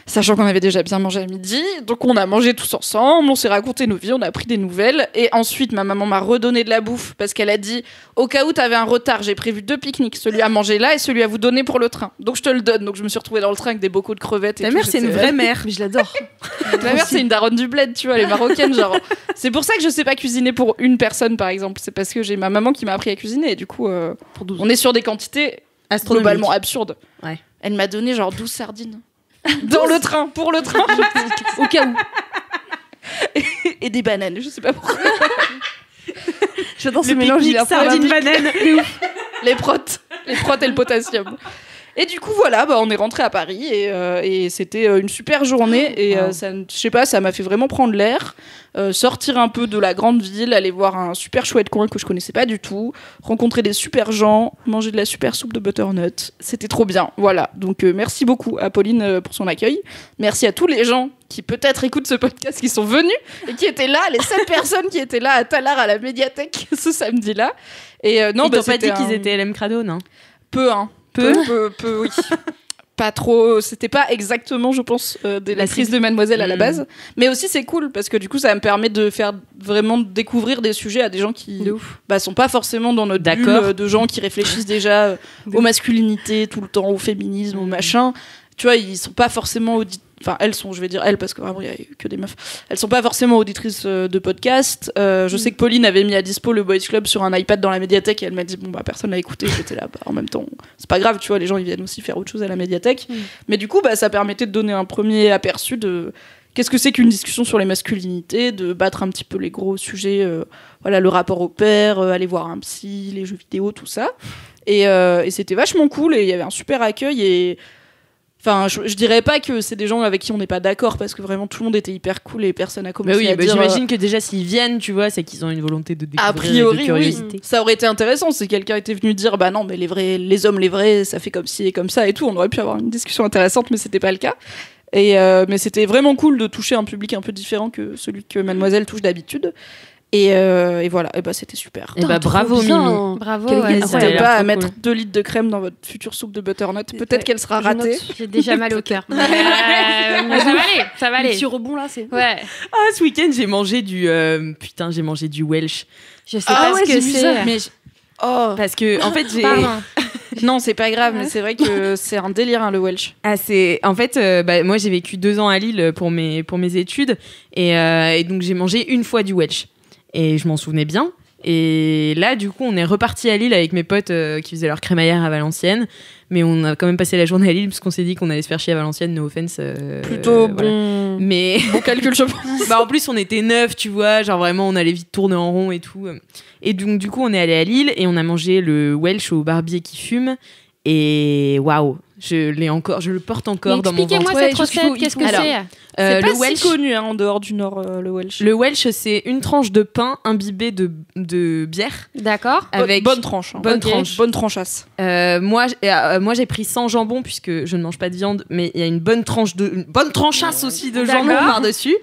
Sachant qu'on avait déjà bien mangé à midi, donc on a mangé tous ensemble, on s'est raconté nos vies, on a pris des nouvelles, et ensuite ma maman m'a redonné de la bouffe parce qu'elle a dit au cas où t'avais un retard, j'ai prévu 2 pique-niques, celui à manger là et celui à vous donner pour le train. Donc je te le donne. Donc je me suis retrouvée dans le train avec des bocaux de crevettes. Ta mère, c'est une vraie mère, mais je l'adore. Ma mère, c'est une daronne du bled, tu vois, elle est marocaine, genre. C'est pour ça que je sais pas cuisiner pour une personne, par exemple. C'est parce que j'ai ma maman qui m'a appris à cuisiner et du coup, on est sur des quantités globalement absurdes. Ouais. Elle m'a donné genre 12 sardines. Dans le train, pour le train. Au cas où. Et des bananes, je sais pas pourquoi. J'adore ce mélange. Sardines, bananes. Les protes et le potassium. Et du coup, voilà, on est rentré à Paris et c'était une super journée. Et ça, je sais pas, ça m'a fait vraiment prendre l'air, sortir un peu de la grande ville, aller voir un super chouette coin que je connaissais pas du tout, rencontrer des super gens, manger de la super soupe de butternut. C'était trop bien, voilà. Donc merci beaucoup à Pauline pour son accueil. Merci à tous les gens qui peut-être écoutent ce podcast, qui sont venus et qui étaient là, les 7 personnes qui étaient là à Tallard à la médiathèque ce samedi-là. Et non, ils t'ont pas dit qu'ils étaient LM Crado, non? Peu, Peu, oui. Pas trop, c'était pas exactement, je pense, la crise de Mademoiselle à la base. Mais aussi, c'est cool, parce que du coup, ça me permet de faire vraiment découvrir des sujets à des gens qui sont pas forcément dans notre bulle de gens qui réfléchissent déjà aux masculinités tout le temps, au féminisme, au machin. Tu vois, ils sont pas forcément enfin, elles sont, je vais dire elles, parce que vraiment, il y a que des meufs. Elles sont pas forcément auditrices de podcasts. Je sais que Pauline avait mis à dispo le Boys Club sur un iPad dans la médiathèque et elle m'a dit, personne l'a écouté. J'étais là, en même temps, c'est pas grave, tu vois, les gens, ils viennent aussi faire autre chose à la médiathèque. Mais du coup, ça permettait de donner un premier aperçu de qu'est-ce que c'est qu'une discussion sur les masculinités, de battre un petit peu les gros sujets, voilà, le rapport au père, aller voir un psy, les jeux vidéo, tout ça. Et c'était vachement cool et il y avait un super accueil et enfin je dirais pas que c'est des gens avec qui on n'est pas d'accord parce que vraiment tout le monde était hyper cool et personne a commencé à dire j'imagine que déjà s'ils viennent, tu vois, c'est qu'ils ont une volonté de découvrir, a priori, de curiosité. Oui. Ça aurait été intéressant si quelqu'un était venu dire bah non mais les hommes les vrais ça fait comme ci et comme ça et tout, on aurait pu avoir une discussion intéressante mais c'était pas le cas. Et mais c'était vraiment cool de toucher un public un peu différent que celui que Mademoiselle touche d'habitude. Et voilà, et bah c'était super. Et bah bravo Mimi. Bravo. N'hésitez pas à mettre 2 litres de crème dans votre future soupe de butternut. Peut-être qu'elle sera ratée. J'ai déjà mal au cœur. Mais ça va aller. Le petit rebond là, c'est. Ouais. Ah, ce week-end j'ai mangé du j'ai mangé du Welsh. Je sais pas ce que c'est. Mais parce que en fait j'ai. Non, c'est pas grave, mais c'est vrai que c'est un délire le Welsh. Ah, c'est en fait moi j'ai vécu 2 ans à Lille pour mes études et donc j'ai mangé une fois du Welsh. Et je m'en souvenais bien. Et là, du coup, on est reparti à Lille avec mes potes qui faisaient leur crémaillère à Valenciennes. Mais on a quand même passé la journée à Lille parce qu'on s'est dit qu'on allait se faire chier à Valenciennes, no offense. Plutôt voilà. bon. Mais bon calcul, je pense. En plus, on était 9, tu vois. Genre vraiment, on allait vite tourner en rond et tout. Et donc, du coup, on est allé à Lille et on a mangé le Welsh au barbier qui fume. Et waouh, je le porte encore dans mon ventre. Expliquez-moi cette recette, qu'est-ce que c'est c'est pas le Welsh, si connu en dehors du Nord, le Welsh. Le Welsh, c'est une tranche de pain imbibée de bière. D'accord. Avec bonne tranche. Hein. Bonne tranchasse. Moi, j'ai pris 100 jambons puisque je ne mange pas de viande, mais il y a une bonne tranchasse aussi de jambon par-dessus.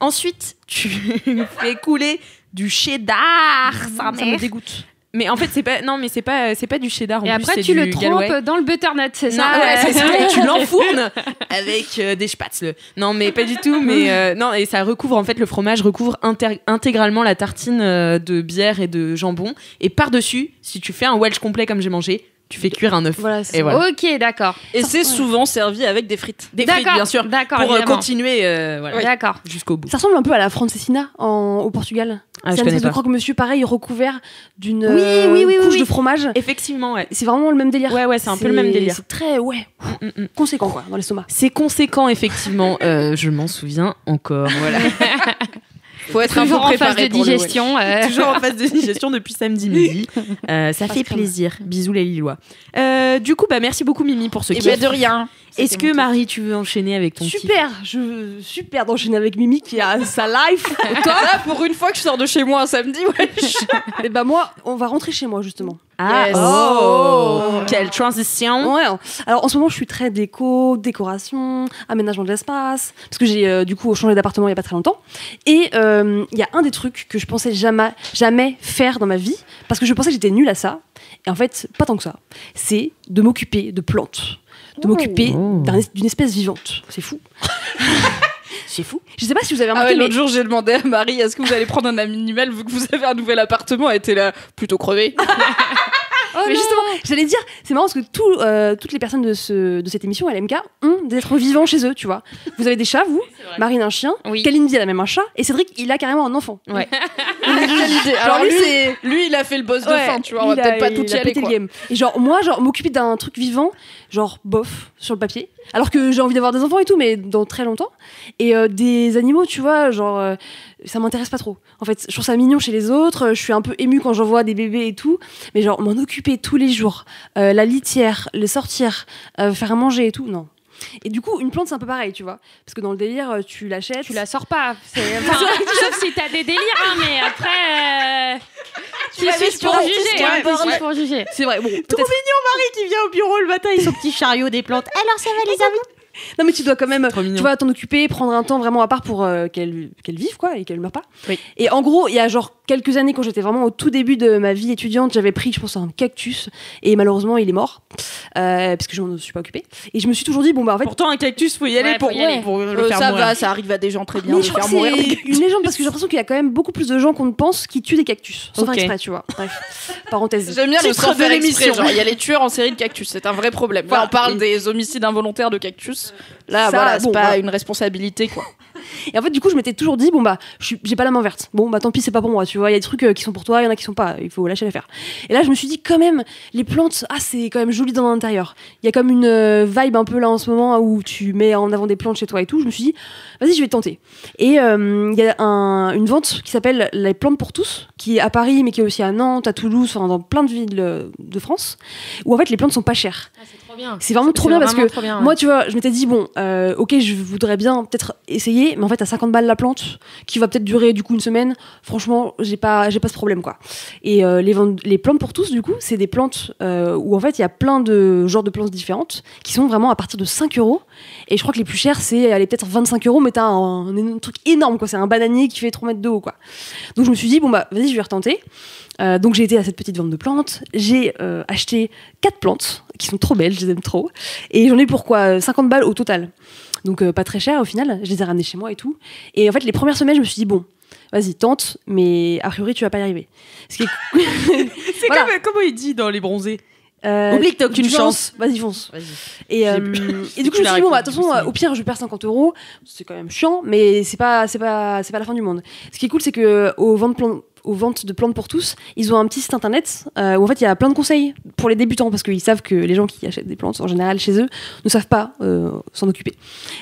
Ensuite, tu fais couler du cheddar. Ça me dégoûte. Mais en fait, c'est pas du cheddar. Et après, tu le trempes dans le butternut, c'est ça? Non, ouais, c'est ça. Et tu l'enfournes avec des spätzle. Non, mais pas du tout. Mais non, et ça recouvre, en fait, le fromage recouvre intégralement la tartine de bière et de jambon. Et par-dessus, si tu fais un Welsh complet comme j'ai mangé, tu fais cuire un œuf. Voilà, voilà. Ok, d'accord. Et c'est souvent servi avec des frites. Des frites, bien sûr. D'accord, pour évidemment. continuer voilà, d'accord. jusqu'au bout. Ça ressemble un peu à la francesina au Portugal. C'est une espèce de croque-monsieur pareil, recouvert d'une couche de fromage. Effectivement, ouais. C'est vraiment le même délire. Ouais, c'est un peu le même délire. C'est très, conséquent, quoi, dans l'estomac. C'est conséquent, effectivement. Je m'en souviens encore, voilà. Faut être toujours en phase de digestion. Toujours en phase de digestion depuis samedi midi. Ça fait plaisir. Bisous les Lillois. Du coup, merci beaucoup Mimi pour ce kiff. Et de rien. Est-ce que Marie, tu veux enchaîner avec ton kiff? Super d'enchaîner avec Mimi qui a sa life. Toi, pour une fois que je sors de chez moi un samedi, Et moi, on va rentrer chez moi justement. Ah, yes. Quelle transition. Ouais. Alors en ce moment, je suis très décoration, aménagement de l'espace, parce que j'ai du coup changé d'appartement il y a pas très longtemps. Et il y a un des trucs que je pensais jamais faire dans ma vie, parce que je pensais que j'étais nulle à ça. Et en fait, pas tant que ça. C'est de m'occuper de plantes, de m'occuper d'une espèce vivante. C'est fou. C'est fou. Je sais pas si vous avez remarqué. L'autre jour, j'ai demandé à Marie, est-ce que vous allez prendre un animal vu que vous avez un nouvel appartement? Elle était là, plutôt crevée. Mais justement, j'allais dire, c'est marrant parce que toutes les personnes de cette émission LMK ont des êtres vivants chez eux, tu vois. Vous avez des chats, vous, Marine un chien, Kalindi elle a même un chat, et Cédric il a carrément un enfant. Ouais. Alors lui il a fait le boss de fin, tu vois, on va peut-être pas tout y aller quoi. Et moi m'occuper d'un truc vivant, genre bof sur le papier, alors que j'ai envie d'avoir des enfants et tout, mais dans très longtemps. Et des animaux, tu vois, ça m'intéresse pas trop. En fait, je trouve ça mignon chez les autres, je suis un peu émue quand j'en vois des bébés et tout, mais m'en occuper tous les jours, la litière, les sortir, faire à manger et tout, non. Et du coup, une plante, c'est un peu pareil, tu vois. Parce que dans le délire, tu l'achètes. Tu la sors pas. Sauf si t'as des délires, mais après. Qui suis pour juger. C'est vrai. Bon, trop mignon, Marie qui vient au bureau le matin avec son petit chariot des plantes. Alors, ça va, les amis? Non, mais tu dois quand même, tu vois, t'en occuper, prendre un temps vraiment à part pour qu'elle vive, quoi, et qu'elle meure pas. Oui. Et en gros, il y a quelques années, quand j'étais vraiment au tout début de ma vie étudiante, j'avais pris, je pense, un cactus, et malheureusement, il est mort, parce que je ne suis pas occupée. Et je me suis toujours dit, en fait. Pourtant, un cactus, faut y aller pour le faire mourir. Ça va, ça arrive à des gens très bien de faire mourir. C'est une légende, parce que j'ai l'impression qu'il y a quand même beaucoup plus de gens qu'on ne pense qui tuent des cactus, sans faire exprès, tu vois. Bref, parenthèse. J'aime bien le sans faire exprès. Genre, il y a les tueurs en série de cactus, c'est un vrai problème. Là, on parle des homicides involontaires de cactus. Là, voilà, c'est pas une responsabilité, quoi. Et en fait, du coup, je m'étais toujours dit, bon, bah, j'ai pas la main verte. Bon, bah, tant pis, c'est pas pour moi, tu vois. Il y a des trucs qui sont pour toi, il y en a qui sont pas. Il faut lâcher l'affaire. Et là, je me suis dit, quand même, les plantes, c'est quand même joli dans l'intérieur. Il y a comme une vibe un peu là en ce moment où tu mets en avant des plantes chez toi et tout. Je me suis dit, vas-y, je vais tenter. Et il y a une vente qui s'appelle Les Plantes pour tous, qui est à Paris, mais qui est aussi à Nantes, à Toulouse, enfin, dans plein de villes de France, où en fait, les plantes sont pas chères. C'est trop bien. C'est vraiment trop bien parce que moi, tu vois, je m'étais dit, bon, ok, je voudrais bien peut-être essayer, mais en fait, à 50 balles la plante, qui va peut-être durer du coup une semaine, franchement, j'ai pas ce problème, quoi. Et les plantes pour tous, du coup, c'est des plantes où en fait, il y a plein de genres de plantes différentes qui sont vraiment à partir de 5 €. Et je crois que les plus chères, c'est peut-être 25 €, mais t'as un truc énorme, quoi. C'est un bananier qui fait 3 mètres de haut, quoi. Donc je me suis dit, bon, bah, vas-y, je vais retenter. Donc j'ai été à cette petite vente de plantes, j'ai acheté 4 plantes qui sont trop belles, je les aime trop, et j'en ai pour 50 balles au total, donc pas très cher au final. Je les ai ramenées chez moi et tout, et en fait les premières semaines je me suis dit bon, vas-y tente, mais a priori tu vas pas y arriver. Ce qui est... C'est voilà. Comment il dit dans Les Bronzés, oublie que t'as aucune chance. Vas-y, fonce. Et du coup, je me suis dit, bon, bah, de toute façon, au pire, je perds 50 €. C'est quand même chiant, mais c'est pas la fin du monde. Ce qui est cool, c'est que aux ventes de plantes pour tous, ils ont un petit site internet où en fait il y a plein de conseils pour les débutants, parce qu'ils savent que les gens qui achètent des plantes en général chez eux ne savent pas s'en occuper.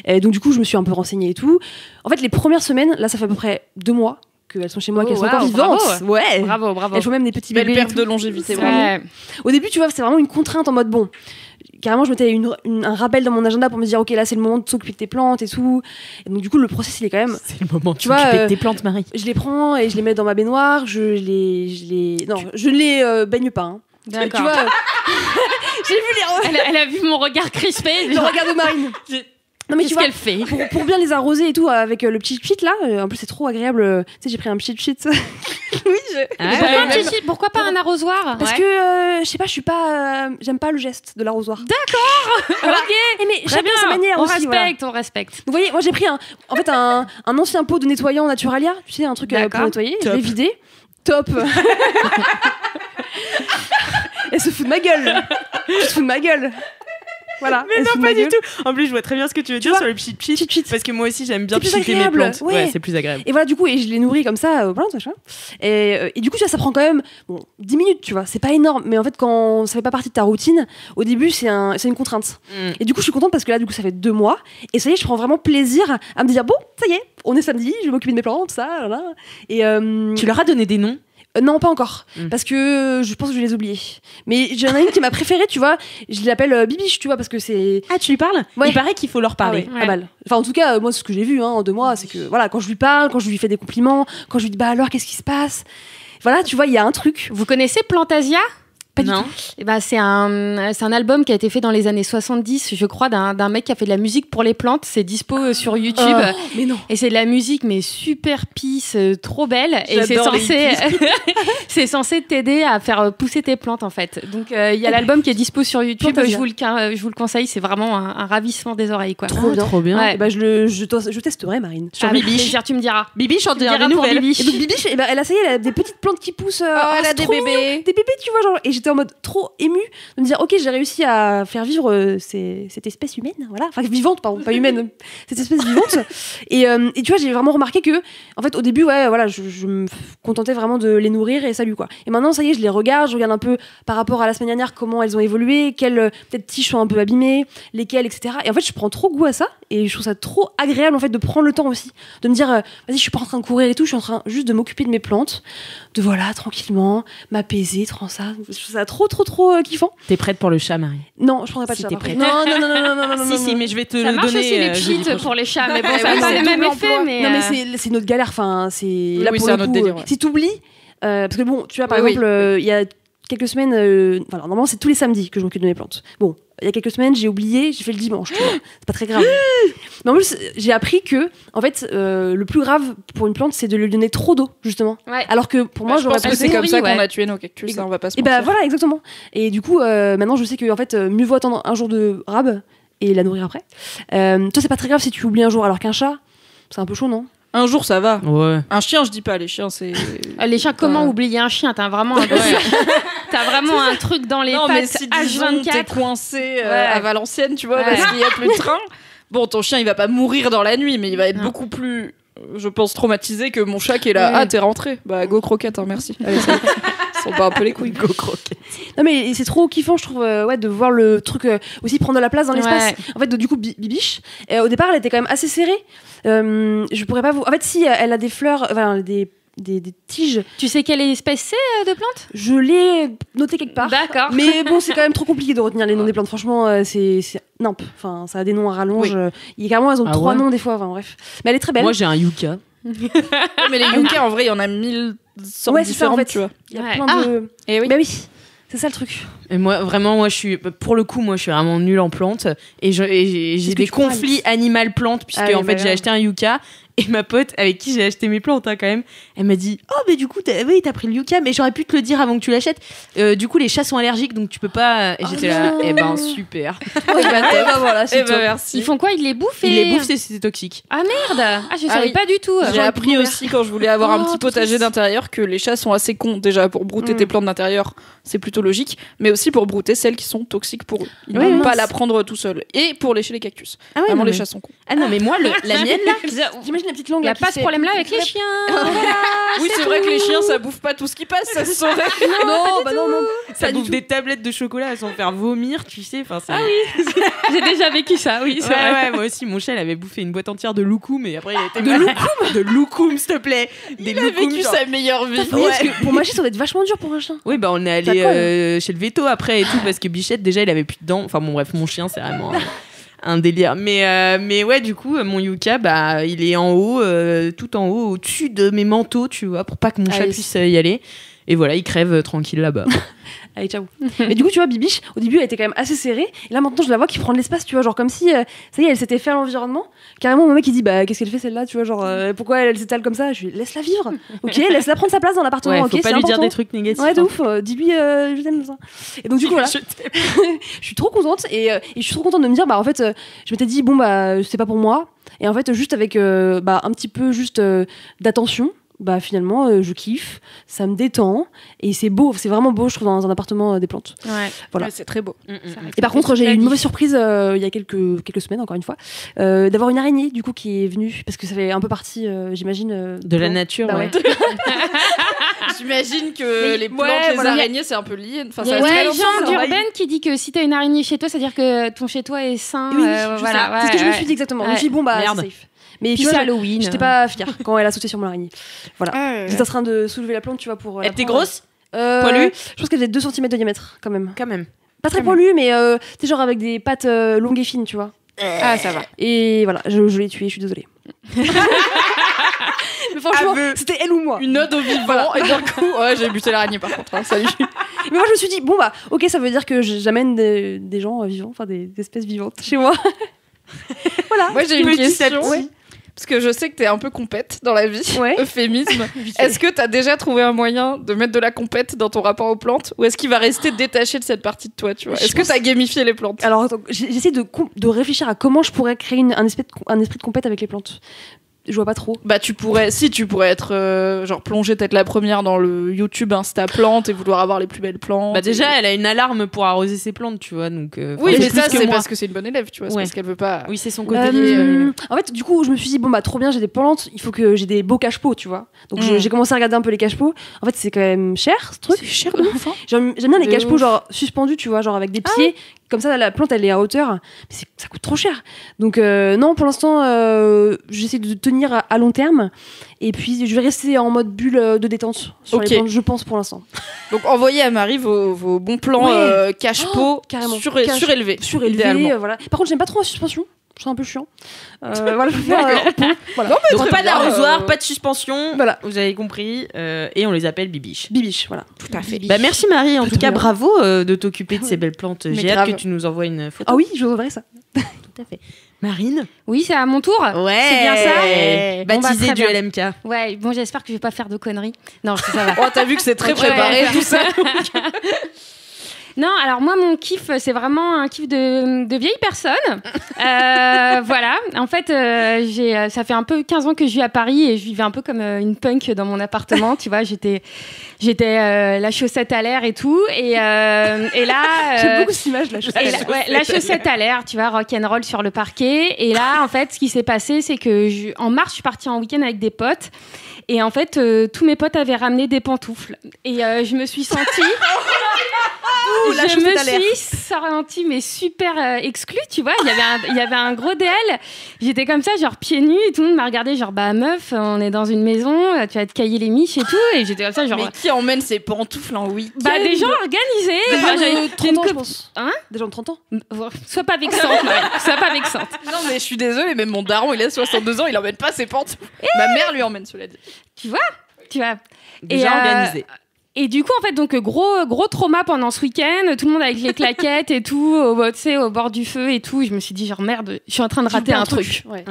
Et donc du coup je me suis un peu renseignée et tout. En fait les premières semaines, là ça fait à peu près 2 mois qu'elles sont chez moi, qu'elles sont encore vivantes. Bravo. Ouais. Bravo. Elles font même des petits bébés. Belle perte de longévité. Ouais. Au début tu vois c'est vraiment une contrainte en mode bon. Carrément, je mettais un rappel dans mon agenda pour me dire, ok, là, c'est le moment de s'occuper de tes plantes et tout. Et donc, du coup, le process, il est quand même. C'est le moment de s'occuper de tes plantes, Marie. Je les prends et je les mets dans ma baignoire. Non, je ne les baigne pas. Hein. D'accord. Tu vois, j'ai vu elle a vu mon regard crispé. le regard de Marine. Non, mais qu'est-ce qu'elle fait pour bien les arroser et tout, avec le petit pchit là, en plus c'est trop agréable. Tu sais, j'ai pris un petit pchit. Oui, pourquoi pas un arrosoir? Parce que je sais pas, j'aime pas le geste de l'arrosoir. D'accord. Ok. Mais chacun sa manière aussi. On respecte. Donc, vous voyez, moi j'ai pris un ancien pot de nettoyant Naturalia, tu sais, un truc pour nettoyer. Je l'ai vidé. Top. Elle se fout de ma gueule. Je se fout de ma gueule. Voilà, mais non, pas du tout. En plus, je vois très bien ce que tu veux dire sur le pchit, parce que moi aussi, j'aime bien pchiter mes plantes. Ouais, c'est plus agréable. Et voilà, du coup, et je les nourris comme ça, plantes, machin. Et du coup, ça prend quand même 10 minutes, tu vois. C'est pas énorme, mais en fait, quand ça fait pas partie de ta routine, au début, c'est une contrainte. Et du coup, je suis contente parce que là, du coup, ça fait 2 mois. Et ça y est, je prends vraiment plaisir à me dire, bon, ça y est, on est samedi, je vais m'occuper de mes plantes, ça, là. Et tu leur as donné des noms? Non, pas encore, parce que je pense que je vais les oublier. Mais j'en ai une qui est ma préférée, tu vois. Je l'appelle Bibiche, tu vois, parce que c'est. Ah, tu lui parles? Ouais. Il paraît qu'il faut leur parler. Ah ouais, à balle. Enfin, en tout cas, moi, ce que j'ai vu en 2 mois, c'est que voilà, quand je lui parle, quand je lui fais des compliments, quand je lui dis bah alors, qu'est-ce qui se passe? Voilà, tu vois, il y a un truc. Vous connaissez Plantasia? Pas du tout. Et bah, c'est un album qui a été fait dans les années 70, je crois, d'un mec qui a fait de la musique pour les plantes. C'est dispo sur YouTube. Mais non. Et c'est de la musique, mais super peace, trop belle. Et c'est censé t'aider à faire pousser tes plantes, en fait. Donc, il y a l'album qui est dispo sur YouTube. Je vous le conseille. C'est vraiment un ravissement des oreilles, quoi. Trop bien. Ouais. Bah, je testerai, Marine. Sur Bibiche. Tu me diras. Bibiche en dira des nouvelles. Et donc, Bibiche, elle a des petites plantes qui poussent. Elle a des bébés. Des bébés, tu vois, genre. Et j'étais en mode trop émue de me dire ok, j'ai réussi à faire vivre cette espèce humaine, voilà, enfin vivante, pardon, pas humaine, cette espèce vivante. Et tu vois, j'ai vraiment remarqué que en fait au début je me contentais vraiment de les nourrir et salut quoi. Et maintenant ça y est, je regarde un peu par rapport à la semaine dernière comment elles ont évolué, quelles peut-être tiges sont un peu abîmées, lesquelles, etc. Et en fait je prends trop goût à ça et je trouve ça trop agréable en fait de prendre le temps aussi, de me dire vas-y, je suis pas en train de courir et tout, je suis en train juste de m'occuper de mes plantes, de voilà tranquillement m'apaiser, ça. Je trouve ça trop kiffant. T'es prête pour le chat, Marie? Non, je prendrai pas de chat. T'es prête? Non. Si, mais je vais te ça le marche donner. aussi les pchits pour les chats, mais bon, ça n'a pas le même effet. Non, mais c'est une autre galère. Enfin, c'est là pour c'est le un autre coup. délire, ouais. Si t'oublies, parce que bon, tu vois, par exemple, il y a quelques semaines, normalement c'est tous les samedis que je m'occupe de mes plantes. Bon, il y a quelques semaines, j'ai oublié, j'ai fait le dimanche, tu vois. C'est pas très grave. Mais en plus, j'ai appris que, en fait, le plus grave pour une plante, c'est de lui donner trop d'eau, justement. Ouais. Alors que pour moi, j'aurais pensé que c'est comme ça qu'on a tué nos cactus, on va pas se mentir. Et bah voilà, exactement. Et du coup, maintenant, je sais que, en fait, mieux vaut attendre un jour de rab et la nourrir après. Toi, c'est pas très grave si tu oublies un jour, alors qu'un chat, c'est un peu chaud, non? Un jour, ça va. Ouais. Un chien, je dis pas. Les chiens, c'est. Les chiens, comment oublier un chien? T'as vraiment un t'as vraiment un truc dans les pattes mais si, disons, H24. t'es coincé à Valenciennes, tu vois, parce qu'il y a plus de train. Bon, ton chien, il va pas mourir dans la nuit, mais il va être beaucoup plus, je pense, traumatisé que mon chat qui est là. Ah, t'es rentré. Bah, go croquette, hein, merci. Allez, ça s'en bat un peu les couilles. Go croquette. Non, mais c'est trop kiffant, je trouve, de voir le truc aussi prendre de la place dans l'espace. En fait, du coup, Bibiche, au départ, elle était quand même assez serrée. Je pourrais pas vous. En fait, si elle a des fleurs, enfin, des tiges. Tu sais quelle espèce c'est de plante ? Je l'ai noté quelque part. D'accord. Mais bon, c'est quand même trop compliqué de retenir les noms des plantes. Franchement, c'est nimp. Enfin, ça a des noms à rallonge. Il y a carrément, elles ont 3 noms des fois. Enfin, bref. Mais elle est très belle. Moi, j'ai un yucca. Mais les yucca, en vrai, il y en a 1000 sortes différentes, ça, en fait. tu vois. Il y a plein de. Et oui. Bah oui. C'est ça le truc. Et moi, vraiment, je suis vraiment nulle en plantes. Et j'ai des conflits animal-plantes, puisque en fait, j'ai acheté un yucca. Et ma pote, avec qui j'ai acheté mes plantes, quand même, elle m'a dit: oh, mais du coup, t'as pris le yucca, mais j'aurais pu te le dire avant que tu l'achètes. Du coup, les chats sont allergiques, donc tu peux pas. Et j'étais là, eh ben, super. Voilà, c'est top. Merci. Ils font quoi ? Ils les bouffent Ils les bouffent, c'est toxique. Ah merde ! Ah, je savais pas du tout. J'ai appris aussi, quand je voulais avoir un petit potager d'intérieur, que les chats sont assez cons. Déjà, pour brouter tes plantes d'intérieur, c'est plutôt logique. Mais aussi pour brouter celles qui sont toxiques pour eux. Ils ne peuvent pas la prendre tout seuls. Et pour lécher les cactus. Vraiment, les chats sont cons. Ah non, mais moi, la mienne, là. J'imagine la petite langue. Il n'y a pas ce problème-là avec les chiens. Oui, c'est vrai que les chiens, ça bouffe pas tout ce qui passe, ça se saurait. Non. Ça bouffe des tablettes de chocolat sans faire vomir, tu sais. Enfin, ah oui, j'ai déjà vécu ça, oui. Ouais, moi aussi, mon chat, il avait bouffé une boîte entière de loukoum et après, il était de loukoum, s'il te plaît. Il a vécu sa meilleure vie. Parce que pour ma chienne, ça doit être vachement dur pour un chien. Oui, bah on est allé chez le veto après et tout parce que Bichette, déjà, il avait plus de dents. Enfin, bon, bref, mon chien, c'est vraiment un délire. Mais ouais, du coup, mon yucca, bah, il est en haut, tout en haut, au-dessus de mes manteaux, tu vois, pour pas que mon chat puisse y aller. Et voilà, il crève tranquille là-bas. Allez, ciao. Et du coup, tu vois, Bibiche, au début, elle était quand même assez serrée. Et là, maintenant, je la vois qui prend de l'espace, tu vois, genre comme si, ça y est, elle s'était fait à l'environnement. Carrément, mon mec, il dit, bah, qu'est-ce qu'elle fait celle-là, tu vois, genre, pourquoi elle s'étale comme ça ? Je lui laisse-la vivre, ok, laisse-la prendre sa place dans l'appartement, ouais, ok, faut pas c'est lui important. dire des trucs négatifs. Ouais, de ouf, dis-lui, je t'aime, ça. Et donc, du coup, voilà. Je suis trop contente et je suis trop contente de me dire, bah, en fait, je m'étais dit, bon, bah, c'est pas pour moi. Et en fait, juste avec, bah, un petit peu juste d'attention. Bah finalement je kiffe, ça me détend et c'est beau, c'est vraiment beau je trouve dans un appartement des plantes. Ouais. Voilà. Ouais, c'est très beau. Et par contre j'ai eu une mauvaise surprise il y a quelques semaines encore une fois d'avoir une araignée du coup qui est venue parce que ça fait un peu partie j'imagine de la nature. Bah ouais. J'imagine que les plantes, les araignées c'est un peu lié. Enfin, il y a une légende urbaine qui dit que si t'as une araignée chez toi, c'est-à-dire que ton chez toi est sain. Oui, voilà. C'est ce que je me suis dit exactement. Je me suis dit bon bah c'est safe. Mais puis c'est Halloween. J'étais pas fière quand elle a sauté sur mon araignée. Voilà. J'étais en train de soulever la plante, tu vois, pour. Elle était grosse, poilue. Je pense qu'elle faisait 2 cm de diamètre, quand même. Pas très poilue, mais tu sais, genre avec des pattes longues et fines, tu vois. Ah, ça va. Et voilà, je l'ai tuée, je suis désolée. Mais franchement, c'était elle ou moi. Une ode au vivant. Et d'un coup, ouais, j'ai buté l'araignée par contre. Salut. Mais moi, je me suis dit, bon bah, ok, ça veut dire que j'amène des gens vivants, enfin des espèces vivantes chez moi. Voilà. Moi, j'ai une question. Ouais. Parce que je sais que t'es un peu compète dans la vie, euphémisme. Est-ce que t'as déjà trouvé un moyen de mettre de la compète dans ton rapport aux plantes ou est-ce qu'il va rester détaché de cette partie de toi, tu vois ? Est-ce que t'as gamifié les plantes ? Alors, attends, j'essaie de réfléchir à comment je pourrais créer un esprit de compète avec les plantes. Je vois pas trop. Bah tu pourrais être genre plongée peut-être la première dans le YouTube Insta plantes et vouloir avoir les plus belles plantes. Bah déjà elle a une alarme pour arroser ses plantes, tu vois, donc oui mais ça c'est parce que c'est une bonne élève, tu vois, c'est parce qu'elle veut pas. Oui, c'est son côté. En fait du coup je me suis dit bon bah trop bien, j'ai des plantes, il faut que j'ai des beaux cache-pots, tu vois. Donc j'ai commencé à regarder un peu les cache-pots. En fait c'est quand même cher ce truc. C'est cher de ouf. J'aime bien les cache-pots genre suspendus, tu vois, genre avec des pieds. Comme ça, la plante, elle est à hauteur. Mais ça coûte trop cher. Donc, non, pour l'instant, j'essaie de tenir à long terme. Et puis, je vais rester en mode bulle de détente sur les plantes, je pense, pour l'instant. Donc, envoyez à Marie vos bons plans cache-pot surélevés. Surélevés, voilà. Par contre, j'aime pas trop la suspension. C'est un peu chiant. Voilà, voilà. Non, donc pas d'arrosoir, pas de suspension. Voilà. Vous avez compris. Et on les appelle Bibiche. Bibiche, voilà. Tout à fait. Bah merci Marie. En tout cas, bravo de t'occuper de ces belles plantes. J'ai hâte que tu nous envoies une photo. Ah oui, je voudrais ça. Tout à fait. Marine. Oui, c'est à mon tour. Ouais. C'est bien ça. Baptisé du LMK. Ouais. Bon, j'espère que je vais pas faire de conneries. Non, ça va. Oh, t'as vu que c'est très préparé tout ça. Non, alors moi, mon kiff, c'est vraiment un kiff de vieille personne. Voilà. En fait, ça fait un peu 15 ans que je vis à Paris et je vivais un peu comme une punk dans mon appartement. Tu vois, j'étais la chaussette à l'air et tout. Et là... J'aime beaucoup cette image, la chaussette. La chaussette à l'air, tu vois, rock'n'roll sur le parquet. Et là, en fait, ce qui s'est passé, c'est que en mars, je suis partie en week-end avec des potes. Et en fait, tous mes potes avaient ramené des pantoufles. Et je me suis sentie... je me suis sentie mais super exclue, tu vois. Il y avait un gros DL. J'étais comme ça, genre pieds nus, et tout le monde m'a regardé, genre bah meuf, on est dans une maison, tu vas te cailler les miches et tout. Et j'étais comme ça, genre. Mais qui emmène ses pantoufles en week-end? Bah des gens organisés. Des gens de 30 ans, je pense. Hein? Des gens de 30 ans. Sois pas vexante, sois pas vexante. Non mais je suis désolée, même mon daron, il a 62 ans, il emmène pas ses pantoufles. Ma mère lui emmène, cela dit. Tu vois. Déjà organisé. Et du coup, en fait, donc gros trauma pendant ce week-end, tout le monde avec les claquettes et tout, tu sais, au bord du feu et tout. Je me suis dit, genre merde, je suis en train de rater un truc. Ouais.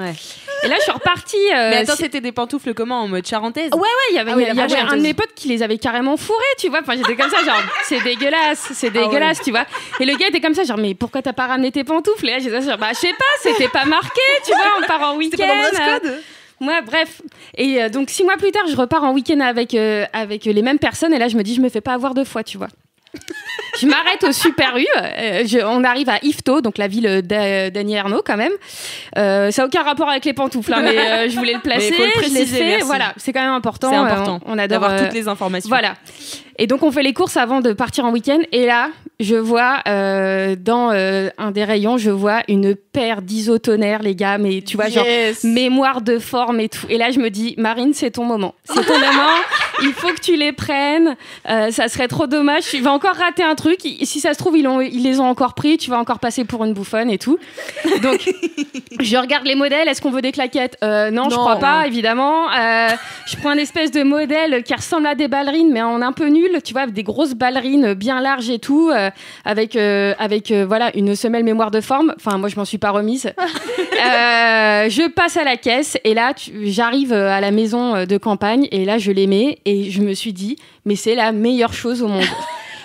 Et là, je suis repartie. Mais attends, c'était des pantoufles comment, en mode charentaise? Ouais, il y avait un de mes potes qui les avait carrément fourrés, tu vois. Enfin, j'étais comme ça, genre, c'est dégueulasse, tu vois. Et le gars était comme ça, genre, mais pourquoi t'as pas ramené tes pantoufles? Et là, j'étais genre, bah, je sais pas, c'était pas marqué, tu vois, on part en week-end. C'était pas dans le dress code. Ouais, bref. Et donc 6 mois plus tard, je repars en week-end avec les mêmes personnes. Et là, je me dis, je me fais pas avoir 2 fois, tu vois. Je m'arrête au Super U. On arrive à Yvetot, donc la ville d'Annie Ernaux quand même. Ça n'a aucun rapport avec les pantoufles, hein, mais je voulais le placer. Mais faut le préciser, je l'ai fait. merci. Voilà, c'est quand même important. C'est important. On adore d'avoir toutes les informations. Voilà. Et donc on fait les courses avant de partir en week-end. Et là, je vois dans un des rayons, je vois une paire d'isotonnerres, les gars. Mais tu vois, genre mémoire de forme et tout. Et là, je me dis, Marine, c'est ton moment. C'est ton moment. Il faut que tu les prennes. Ça serait trop dommage. Tu vas encore rater un truc. Si ça se trouve, ils les ont encore pris. Tu vas encore passer pour une bouffonne et tout. Donc, je regarde les modèles. Est-ce qu'on veut des claquettes? Non, je crois pas, évidemment. Je prends un espèce de modèle qui ressemble à des ballerines, mais en un peu nul. Tu vois, avec des grosses ballerines bien larges et tout, avec voilà, une semelle mémoire de forme. Enfin, moi, je m'en suis pas remise. Je passe à la caisse et là, j'arrive à la maison de campagne et là, je les mets et je me suis dit, mais c'est la meilleure chose au monde.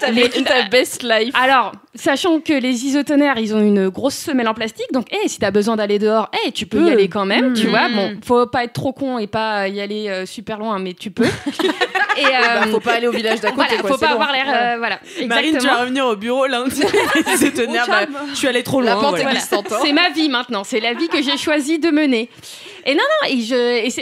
T'as vécu ta best life. Alors, sachant que les isotonnerres, ils ont une grosse semelle en plastique, donc si t'as besoin d'aller dehors, tu peux y aller quand même, tu vois. Bon, faut pas être trop con et pas y aller super loin, mais tu peux. Et faut pas aller au village d'à côté. Voilà, faut pas avoir l'air. Voilà. Marine, tu vas revenir au bureau lundi. Je suis allée trop loin. La pente est glissante. C'est ma vie maintenant. C'est la vie que j'ai choisi de mener. Et non,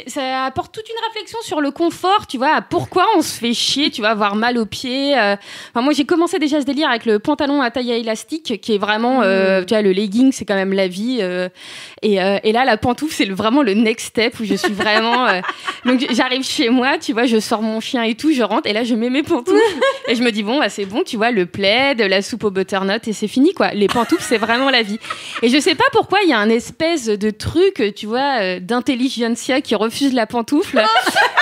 ça apporte toute une réflexion sur le confort, tu vois. Pourquoi on se fait chier, tu vois, avoir mal aux pieds. Enfin, moi, j'ai commencé déjà ce délire avec le pantalon à taille élastique, qui est vraiment, tu vois, le legging, c'est quand même la vie. Et là, la pantoufle, c'est vraiment le next step où je suis vraiment. Donc, j'arrive chez moi, tu vois, je sors mon chien et tout, je rentre, et là, je mets mes pantoufles. Et je me dis, bon, bah, c'est bon, tu vois, le plaid, la soupe au butternut, et c'est fini, quoi. Les pantoufles, c'est vraiment la vie. Et je sais pas pourquoi il y a un espèce de truc, tu vois, d'intelligentsia qui refuse la pantoufle.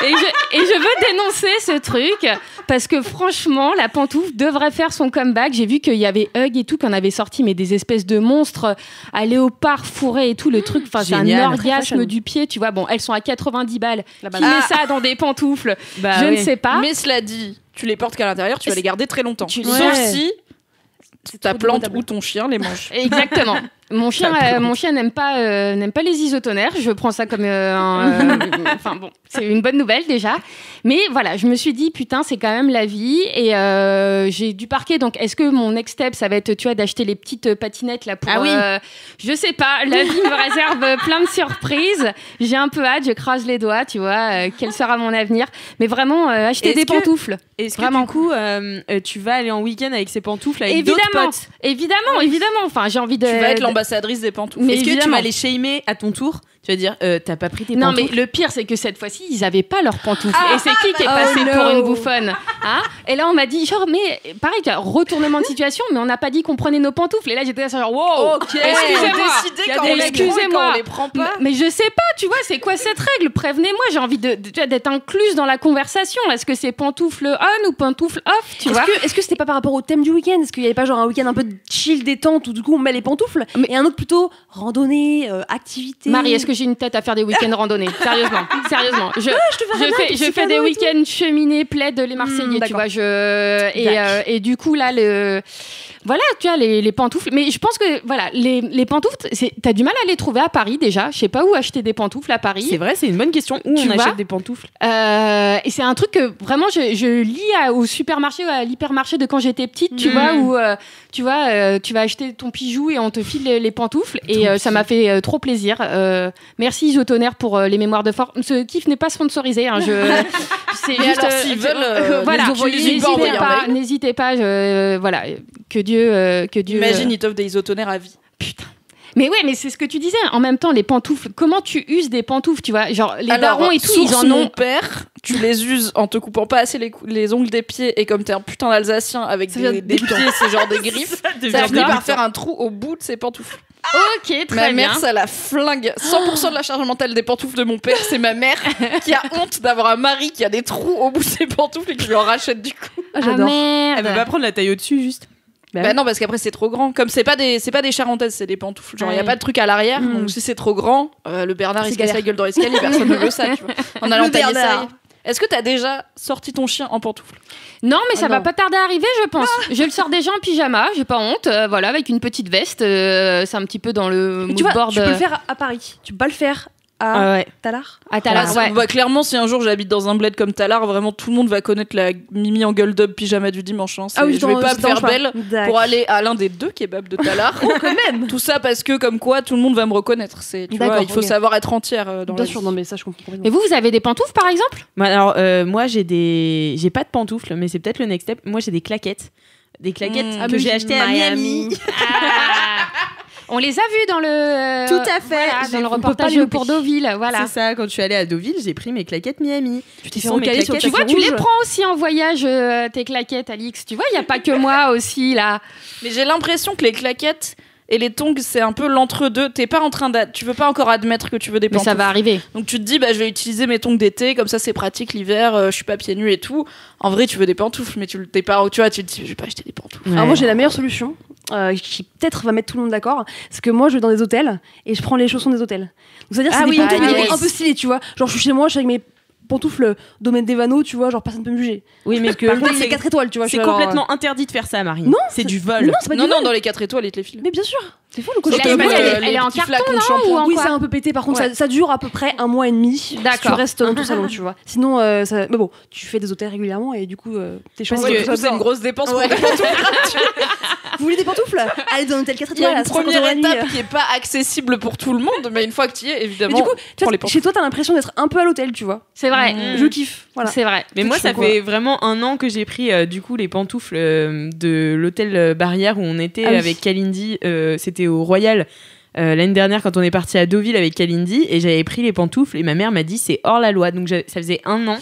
Et je veux dénoncer ce truc parce que franchement, la pantoufle devrait faire son comeback. J'ai vu qu'il y avait Hug et tout qu'on avait sorti, mais des espèces de monstres à léopard fourré et tout, le truc. Enfin, c'est un orgasme du pied, tu vois. Bon, elles sont à 90 balles. Qui met ça dans des pantoufles? Je ne sais pas. Mais cela dit, tu les portes qu'à l'intérieur, tu vas les garder très longtemps. Sauf si ta plante ou ton chien les mange. Exactement. Mon chien n'aime pas les isotonnerres. Je prends ça comme enfin bon, c'est une bonne nouvelle déjà. Mais voilà, je me suis dit putain, c'est quand même la vie. Et j'ai dû parquer. Donc, est-ce que mon next step, ça va être, tu vois, d'acheter les petites patinettes là pour. Ah oui. Je sais pas. La vie me réserve plein de surprises. J'ai un peu hâte. Je croise les doigts, tu vois. Quel sera mon avenir? Mais vraiment, acheter des pantoufles. Est-ce que du coup, tu vas aller en week-end avec ces pantoufles avec d'autres potes? Évidemment. Enfin, j'ai envie de. Tu vas être l'ambassadrice des pantoufles. Mais est-ce que tu vas les shamer à ton tour? Tu vas dire, t'as pas pris tes pantoufles? Non, mais le pire, c'est que cette fois-ci, ils avaient pas leurs pantoufles. Et c'est qui est passé pour une bouffonne, hein? Et là, on m'a dit, genre, mais pareil, retournement de situation, mais on n'a pas dit qu'on prenait nos pantoufles. Et là, j'étais là, genre, wow, excusez-moi, on les prend pas. Mais je sais pas, tu vois, c'est quoi cette règle? Prévenez-moi, j'ai envie d'être incluse dans la conversation. Est-ce que c'est pantoufles on ou pantoufles off, tu vois? Est-ce que c'était pas par rapport au thème du week-end? Est-ce qu'il y avait pas genre un week-end un peu chill, détente, où du coup on met les pantoufles, et un autre plutôt randonnée, activité? Marie, est-ce que j'ai une tête à faire des week-ends randonnées. Sérieusement. Je fais des week-ends cheminées, plaid, les Marseillais, tu vois. Et du coup, là, voilà, tu as les pantoufles. Mais je pense que, voilà, les pantoufles, t'as du mal à les trouver à Paris, déjà. Je sais pas où acheter des pantoufles à Paris. C'est vrai, c'est une bonne question. Où on achète des pantoufles et c'est un truc que, vraiment, je lis au supermarché ou à l'hypermarché de quand j'étais petite, tu vois, où, tu vas acheter ton pigeou et on te file les pantoufles. Et ça m'a fait trop plaisir. Merci Isotonaire pour les mémoires de force. Ce kiff n'est pas sponsorisé. Hein, c'est mais juste, alors, s'ils veulent, voilà, n'hésitez pas. Voilà, que Dieu. Imagine, ils t'offrent des Isotonaires à vie. Putain. Mais ouais, mais c'est ce que tu disais. En même temps, les pantoufles. Comment tu uses des pantoufles, tu vois? Genre les darons et tout, ils en ont. Mon père, tu les uses en te coupant pas assez les ongles des pieds et comme t'es un putain d'Alsacien avec des pieds, c'est genre des griffes. Ça finit par faire un trou au bout de ses pantoufles. Ok, très bien. Ma mère, ça la flingue. 100% de la charge mentale des pantoufles de mon père, c'est ma mère qui a honte d'avoir un mari qui a des trous au bout de ses pantoufles et qui lui en rachète du coup. J'adore. Merde. Elle veut pas prendre la taille au-dessus, juste. Bah non, parce qu'après c'est trop grand. Comme c'est pas des charentaises, c'est des pantoufles. Genre il y a pas de truc à l'arrière. Donc si c'est trop grand, le Bernard il se casse la gueule dans l'escalier, personne ne veut ça, tu vois. En allant tailler ça. Est-ce que t'as déjà sorti ton chien en pantoufles? Non, mais ça va pas tarder à arriver, je pense. Je le sors déjà en pyjama, j'ai pas honte. Voilà, avec une petite veste. C'est un petit peu dans le mood board. Tu peux le faire à Paris. Tu peux pas le faire à Tallard. À Tallard, ouais. Bah, clairement, si un jour j'habite dans un bled comme Tallard, vraiment tout le monde va connaître la Mimi en gueule d'homme pyjama du dimanche. Hein. Je vais pas me faire belle pour aller à l'un des 2 kebabs de Tallard. Quand même. Tout ça parce que, comme quoi, tout le monde va me reconnaître. Tu vois, il faut savoir être entière dans Bien la sûr, vie. non, mais ça, je comprends. Et vous avez des pantoufles, par exemple? Bah, alors, moi, j'ai pas de pantoufles, mais c'est peut-être le next step. Moi, j'ai des claquettes. Des claquettes que j'ai achetées à Miami. On les a vus dans le tout à fait dans le reportage pour Deauville, voilà. C'est ça, quand je suis allée à Deauville, j'ai pris mes claquettes Miami. Tu t'es fait recaler sur tu vois, tu les prends aussi en voyage tes claquettes, Alix. Tu vois, il y a pas que moi aussi là. Mais j'ai l'impression que les claquettes et les tongs, c'est un peu l'entre-deux. T'es pas en train tu veux pas encore admettre que tu veux des pantoufles. Mais ça va arriver. Donc tu te dis, je vais utiliser mes tongs d'été, comme ça c'est pratique l'hiver, je suis pas pieds nus et tout. En vrai, tu veux des pantoufles, mais tu te dis, je vais pas acheter des pantoufles. Alors moi, j'ai la meilleure solution, qui peut-être va mettre tout le monde d'accord. C'est que moi, je vais dans des hôtels et je prends les chaussons des hôtels. Donc c'est-à-dire que c'est des pantoufles un peu stylés, tu vois. Genre, je suis chez moi, je suis avec mes pantoufles Domaine des Vanneaux, tu vois, genre personne peut me juger. Oui, mais par contre, c'est 4 étoiles, tu vois. C'est complètement interdit de faire ça, Marine. Non, c'est du vol. Non, c'est pas du vol. Non, dans les 4 étoiles, ils te les filent. Mais bien sûr. C'est fou le côté. Elle est en carton, non, ou en oui, c'est un peu pété. Par contre, ça dure à peu près 1 mois et demi. D'accord. Tu restes dans ton salon, tu vois. Sinon, mais bon, tu fais des hôtels régulièrement et du coup, tes chances. Parce que c'est une grosse dépense pour des pantoufles. Vous voulez des pantoufles? Allez dans un hôtel 4 étoiles. Il y a une première étape qui est pas accessible pour tout le monde, mais une fois que tu y es, évidemment. Du coup, chez toi, t'as l'impression d'être un peu à l'hôtel, tu vois. C'est vrai. Je kiffe. Voilà. C'est vrai. Mais moi, ça fait vraiment 1 an que j'ai pris du coup les pantoufles de l'hôtel Barrière où on était avec Kalindi. C'était au Royal. L'année dernière quand on est parti à Deauville avec Kalindi et j'avais pris les pantoufles et ma mère m'a dit c'est hors la loi, donc ça faisait 1 an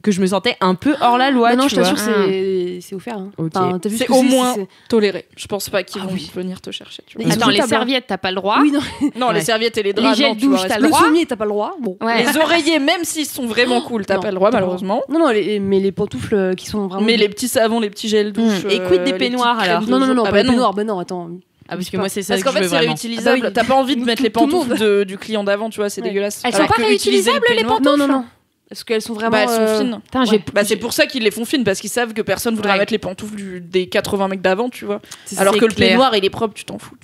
que je me sentais un peu hors la loi. Non, je t'assure, c'est offert. Hein. Okay. Enfin, c'est au moins toléré. Je pense pas qu'ils vont venir te chercher. Tu vois. Attends, les serviettes, t'as pas le droit. Oui, non, les serviettes et les draps. Les gels douche, t'as le droit. Le sommier, t'as pas le droit. Bon. Ouais. Les oreillers, même s'ils sont vraiment cool, t'as pas le droit, malheureusement. Non, mais les pantoufles qui sont vraiment. Mais les petits savons, les petits gels douche. Et quid des peignoirs alors? Non, pas des peignoirs. Ben non, attends. Ah, parce que moi, c'est ça parce qu'en fait, c'est réutilisable. T'as pas envie de mettre les pantoufles du client d'avant, tu vois, c'est dégueulasse. Elles sont pas réutilisables, les pantoufles? Non. Parce qu'elles sont vraiment. Elles sont fines. C'est pour ça qu'ils les font fines, parce qu'ils savent que personne voudra mettre les pantoufles des 80 mecs d'avant, tu vois. Alors que le peignoir, il est propre, tu t'en fous.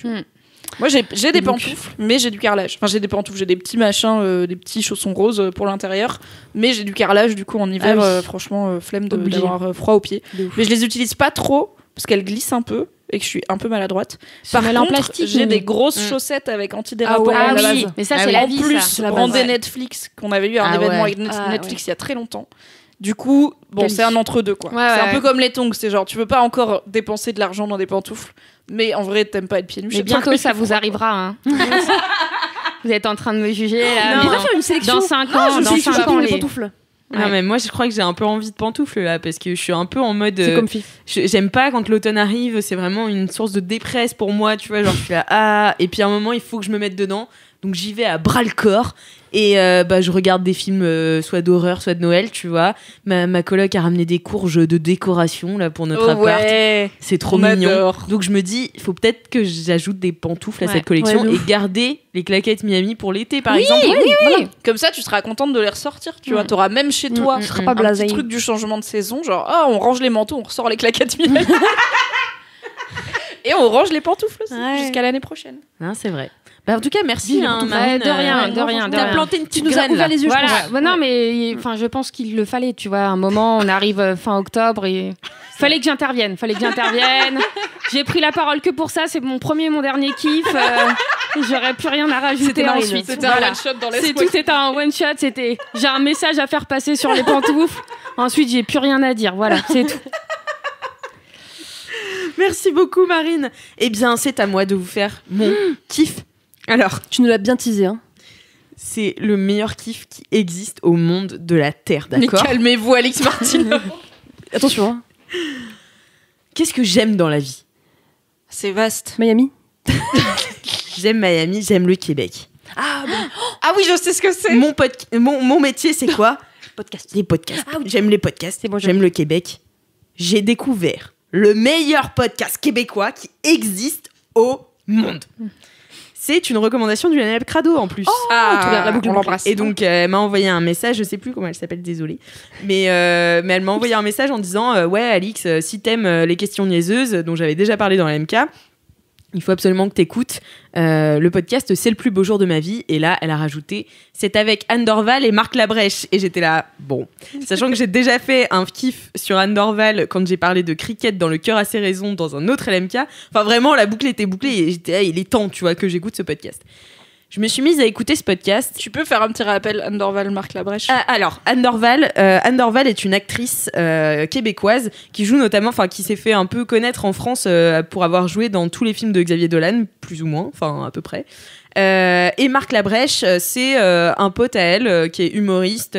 Moi, j'ai des pantoufles, mais j'ai du carrelage. Enfin, j'ai des pantoufles, j'ai des petits machins, des petits chaussons roses pour l'intérieur, mais j'ai du carrelage, du coup, en hiver, franchement, flemme d'avoir froid aux pieds. Mais je les utilise pas trop, parce qu'elles glissent un peu. Et que je suis un peu maladroite. Par contre, en plastique, j'ai des grosses chaussettes avec antidérapant. Oui, mais ça, c'est la vie, ça. En ça. plus, brandé Netflix, qu'on avait eu un événement avec Netflix il y a très longtemps. Du coup, c'est un entre-deux, quoi. C'est un peu comme les tongs. C'est genre, tu veux pas encore dépenser de l'argent dans des pantoufles, mais en vrai, t'aimes pas être pieds nus. Mais bientôt, ça vous arrivera, hein. Vous êtes en train de me juger, là. Non, on va faire une sélection. Dans 5 ans, les pantoufles. Non, mais moi je crois que j'ai un peu envie de pantoufles là parce que je suis un peu en mode c'est comfy. J'aime pas quand l'automne arrive, c'est vraiment une source de dépresse pour moi, tu vois, genre je suis là et puis à un moment il faut que je me mette dedans, Donc j'y vais à bras le corps et je regarde des films soit d'horreur, soit de Noël, tu vois. Ma coloc a ramené des courges de décoration là pour notre appart. C'est trop mignon. Donc je me dis, il faut peut-être que j'ajoute des pantoufles à cette collection et garder les claquettes Miami pour l'été, par exemple. Voilà. Comme ça, tu seras contente de les ressortir, tu vois. T'auras même chez toi un petit truc du changement de saison, genre on range les manteaux, on ressort les claquettes Miami. Et on range les pantoufles aussi, jusqu'à l'année prochaine. Non, c'est vrai. En tout cas, merci. Marine, de rien. T'as planté une petite graine. Tu nous as ouvert les yeux. Voilà. Non, mais je pense qu'il le fallait. Tu vois, à un moment, on arrive fin octobre et fallait que j'intervienne. J'ai pris la parole que pour ça. C'est mon premier et mon dernier kiff. J'aurais plus rien à rajouter ensuite. C'était un one shot dans l'espoir. C'était un one shot. J'ai un message à faire passer sur les pantoufles. Ensuite, j'ai plus rien à dire. Voilà, c'est tout. Merci beaucoup, Marine. Eh bien, c'est à moi de vous faire mon kiff. Alors, tu nous l'as bien teasé, hein. C'est le meilleur kiff qui existe au monde de la Terre, d'accord ? Mais calmez-vous, Alix Martineau. Attention, hein. Qu'est-ce que j'aime dans la vie ? C'est vaste. Miami. J'aime Miami, j'aime le Québec. Ah oui, je sais ce que c'est. Mon métier, c'est quoi ? Podcast. Les podcasts. Ah oui. J'aime les podcasts, j'aime le Québec. J'ai découvert le meilleur podcast québécois qui existe au monde. C'est une recommandation du LNM Crado en plus. La boucle, on l'embrasse. Et donc elle m'a envoyé un message, je sais plus comment elle s'appelle, désolée. Mais elle m'a envoyé un message en disant ouais Alix, si t'aimes les questions niaiseuses dont j'avais déjà parlé dans l'MK, il faut absolument que t'écoutes le podcast C'est le plus beau jour de ma vie. Et là, elle a rajouté c'est avec Anne Dorval et Marc Labrèche. Et j'étais là, bon. Sachant que j'ai déjà fait un kiff sur Anne Dorval quand j'ai parlé de cricket dans Le cœur a ses raisons dans un autre LMK. Enfin, vraiment, la boucle était bouclée et j'étais là, il est temps, tu vois, que j'écoute ce podcast. Je me suis mise à écouter ce podcast. Tu peux faire un petit rappel, Anne Dorval, Marc Labrèche. Alors, Anne Dorval est une actrice québécoise qui joue notamment, enfin qui s'est fait un peu connaître en France pour avoir joué dans tous les films de Xavier Dolan, plus ou moins, enfin à peu près. Et Marc Labrèche, c'est un pote à elle qui est humoriste,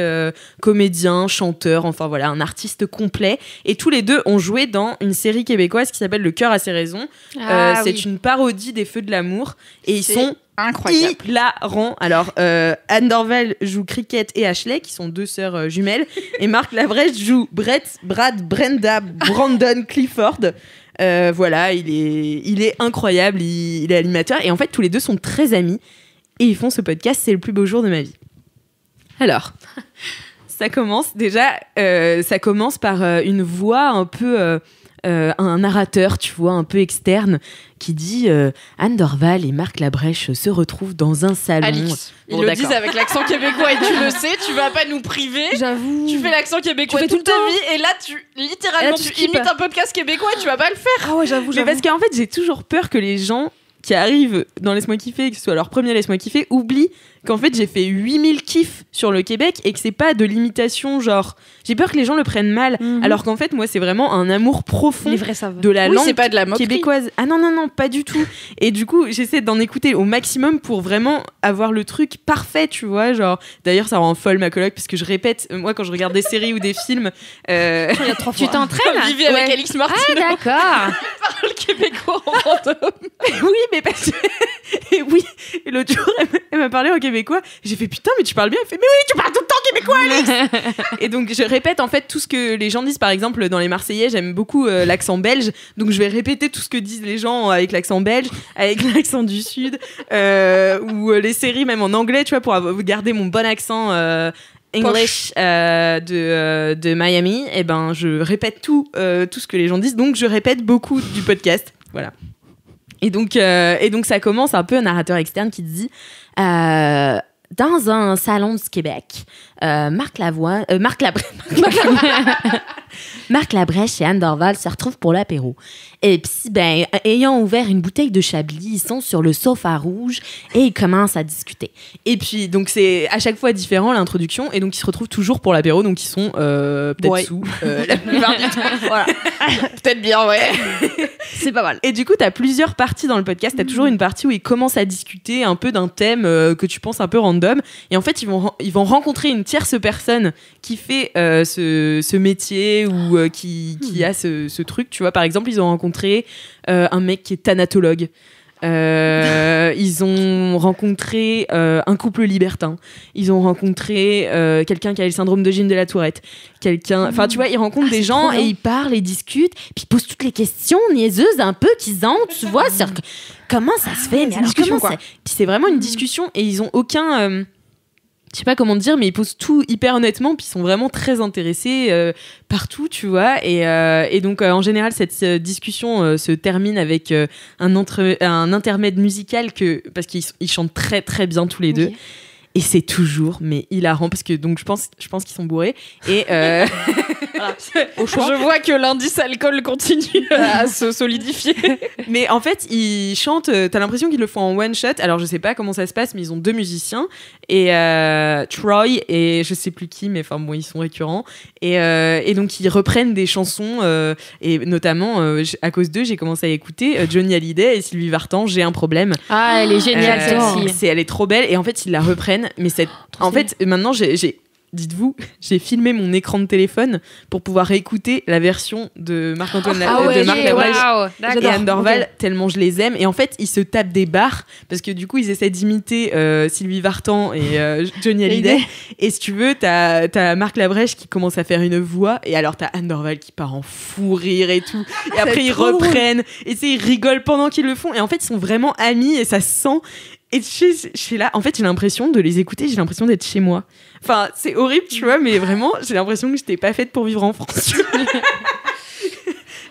comédien, chanteur, enfin voilà, un artiste complet. Et tous les deux ont joué dans une série québécoise qui s'appelle Le cœur a ses raisons. C'est une parodie des Feux de l'amour. Et ils sont incroyable. Hilarant. Alors, Anne Dorval joue Cricket et Ashley, qui sont deux sœurs jumelles. Et Marc Labrèche joue Brenda, Brandon Clifford. Voilà, il est incroyable, il est animateur. Et en fait, tous les deux sont très amis. Et ils font ce podcast, c'est le plus beau jour de ma vie. Alors, ça commence par une voix un peu... un narrateur, tu vois, un peu externe, qui dit Anne Dorval et Marc Labrèche se retrouvent dans un salon. Alix, ils le disent avec l'accent québécois et tu le sais, tu vas pas nous priver. J'avoue. Tu fais l'accent québécois toute ta vie et là, tu imites un podcast québécois et tu vas pas le faire. Ah ouais, j'avoue. Mais parce qu'en fait, j'ai toujours peur que les gens qui arrivent dans Laisse-moi kiffer, que ce soit leur premier Laisse-moi kiffer, oublient qu'en fait j'ai fait 8000 kiffs sur le Québec et que c'est pas de l'imitation, genre j'ai peur que les gens le prennent mal, alors qu'en fait moi c'est vraiment un amour profond de la langue c'est pas de la québécoise. Ah non, pas du tout. Et du coup j'essaie d'en écouter au maximum pour vraiment avoir le truc parfait, tu vois, genre d'ailleurs ça rend folle ma coloc parce que je répète, moi quand je regarde des séries ou des films tu t'entraînes Vivi avec Alix Martineau. Ah d'accord. Parle québécois en random. Oui, mais parce que... Et oui, et l'autre jour, elle m'a parlé en québécois. J'ai fait putain, mais tu parles bien. Elle fait mais oui, tu parles tout le temps québécois, Alix. Et donc, je répète en fait tout ce que les gens disent. Par exemple, dans les Marseillais, j'aime beaucoup l'accent belge. Donc, je vais répéter tout ce que disent les gens avec l'accent belge, avec l'accent du Sud, ou les séries même en anglais, tu vois, pour garder mon bon accent English de Miami. Et ben, je répète tout ce que les gens disent. Donc, je répète beaucoup du podcast. Voilà. Et donc ça commence un peu un narrateur externe qui dit dans un salon du Québec, Marc Labrèche et Anne Dorval se retrouvent pour l'apéro. Et puis, ayant ouvert une bouteille de Chablis, ils sont sur le sofa rouge et ils commencent à discuter. Et puis, donc, c'est à chaque fois différent l'introduction. Et donc, ils se retrouvent toujours pour l'apéro. Donc, ils sont peut-être sous la plupart du temps. Voilà. Peut-être bien, ouais. C'est pas mal. Et du coup, t'as plusieurs parties dans le podcast. T'as toujours une partie où ils commencent à discuter un peu d'un thème que tu penses un peu random. Et en fait, ils vont rencontrer une tierce personne qui fait ce métier ou qui a ce truc. Tu vois, par exemple, ils ont rencontré un mec qui est thanatologue. Ils ont rencontré un couple libertin. Ils ont rencontré quelqu'un qui a le syndrome d'Eugène de la Tourette. Enfin, tu vois, ils rencontrent des gens et ils parlent et discutent. Puis ils posent toutes les questions niaiseuses un peu qu'ils ont, tu vois. Comment ça se fait? Mais alors, comment ça... Puis c'est vraiment une discussion et ils ont aucun... je sais pas comment dire, mais ils posent tout hyper honnêtement, puis ils sont vraiment très intéressés partout, tu vois. Et donc, en général, cette discussion se termine avec un intermède musical parce qu'ils chantent très très bien tous les deux. Et c'est toujours mais hilarant parce que donc je pense qu'ils sont bourrés et voilà. Au choix. Je vois que l'indice alcool continue à se solidifier. Mais en fait ils chantent, t'as l'impression qu'ils le font en one shot. Alors je sais pas comment ça se passe, mais ils ont 2 musiciens et Troy et je sais plus qui, mais enfin bon ils sont récurrents et donc ils reprennent des chansons et notamment à cause d'eux j'ai commencé à écouter Johnny Hallyday et Sylvie Vartan. J'ai un problème. Ah elle est géniale celle-ci. Elle est trop belle et en fait ils la reprennent. Mais en fait, maintenant, dites-vous, j'ai filmé mon écran de téléphone pour pouvoir réécouter la version de Marc-Antoine de Marc Labrèche et Anne Dorval, tellement je les aime. Et en fait, ils se tapent des barres parce que du coup, ils essaient d'imiter Sylvie Vartan et Johnny Hallyday. Et si tu veux, t'as Marc Labrèche qui commence à faire une voix et alors t'as Anne Dorval qui part en fou rire et tout. Et après, ils reprennent et ils rigolent pendant qu'ils le font. Et en fait, ils sont vraiment amis et ça se sent. Et je suis là, en fait, j'ai l'impression de les écouter, j'ai l'impression d'être chez moi. Enfin, c'est horrible, tu vois, mais vraiment, j'ai l'impression que j'étais pas faite pour vivre en France.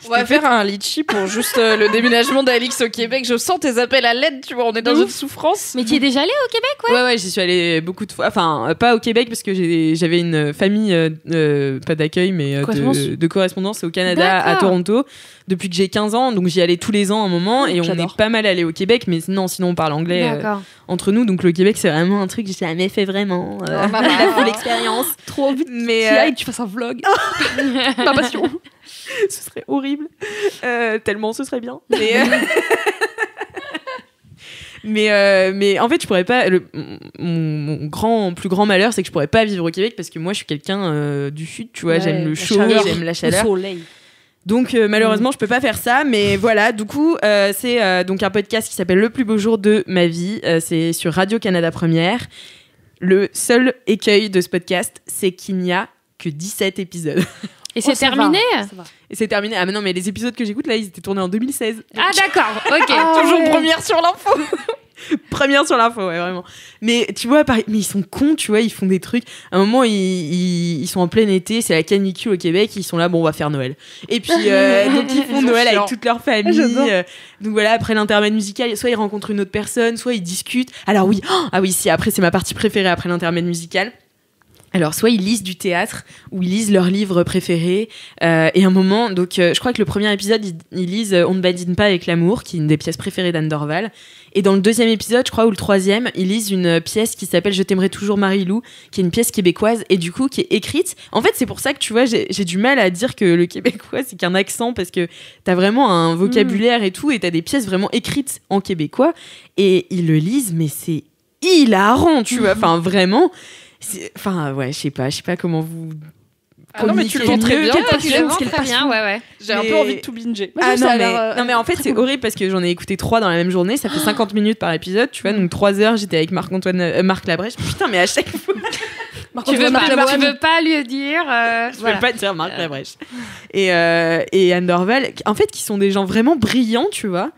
On va faire un litchi pour juste le déménagement d'Alix au Québec. Je sens tes appels à l'aide, tu vois, on est dans une souffrance. Mais tu y es déjà allée au Québec, ouais, j'y suis allée beaucoup de fois. Enfin, pas au Québec parce que j'avais une famille, pas d'accueil, mais de correspondance au Canada, à Toronto, depuis que j'ai 15 ans. Donc j'y allais tous les ans à un moment et on est pas mal allé au Québec, mais sinon on parle anglais entre nous. Donc le Québec, c'est vraiment un truc que j'ai jamais fait vraiment. La full expérience. Trop envie que tu fasses un vlog. Ma passion. Ce serait horrible. Tellement ce serait bien. Mais en fait, je pourrais pas. Mon plus grand malheur, c'est que je pourrais pas vivre au Québec parce que moi, je suis quelqu'un du sud, tu vois. Ouais, j'aime le chaud, j'aime la chaleur. Le soleil. Donc malheureusement, je peux pas faire ça. Mais voilà, du coup, c'est donc un podcast qui s'appelle Le plus beau jour de ma vie. C'est sur Radio-Canada Première. Le seul écueil de ce podcast, c'est qu'il n'y a que 17 épisodes. Et c'est terminé Et c'est terminé. Ah mais non, mais les épisodes que j'écoute là, ils étaient tournés en 2016. Donc... Ah d'accord, ok. Toujours première sur l'info. Première sur l'info, ouais, vraiment. Mais tu vois, mais ils sont cons, tu vois, ils font des trucs. À un moment, ils sont en plein été, c'est la canicule au Québec, ils sont là, bon, on va faire Noël. Et puis, donc ils font Noël avec toute leur famille. Donc voilà, après l'intermède musical, soit ils rencontrent une autre personne, soit ils discutent. Alors oui, si, après, c'est ma partie préférée après l'intermède musical. Alors, soit ils lisent du théâtre, ou ils lisent leurs livres préférés, et un moment, donc je crois que le premier épisode, ils lisent On ne badine pas avec l'amour, qui est une des pièces préférées d'Anne Dorval, et dans le deuxième épisode, je crois, ou le troisième, ils lisent une pièce qui s'appelle Je t'aimerai toujours Marie-Lou, qui est une pièce québécoise, et du coup, qui est écrite. En fait, c'est pour ça que, tu vois, j'ai du mal à dire que le québécois, c'est qu'un accent, parce que t'as vraiment un vocabulaire et tout, et t'as des pièces vraiment écrites en québécois, et ils le lisent, mais c'est hilarant, tu vois, enfin, vraiment... Enfin, ouais, je sais pas comment vous... Ah non, mais tu le vends très bien. Très bien, ouais. J'ai un peu envie de tout binger. Non, mais en fait, c'est horrible parce que j'en ai écouté 3 dans la même journée. Ça fait 50 minutes par épisode, tu vois. Donc 3 heures, j'étais avec Marc Labrèche. Putain, mais à chaque fois... Tu veux pas lui dire... Je peux pas dire Marc Labrèche. Et Anne Dorval, en fait, qui sont des gens vraiment brillants, tu vois.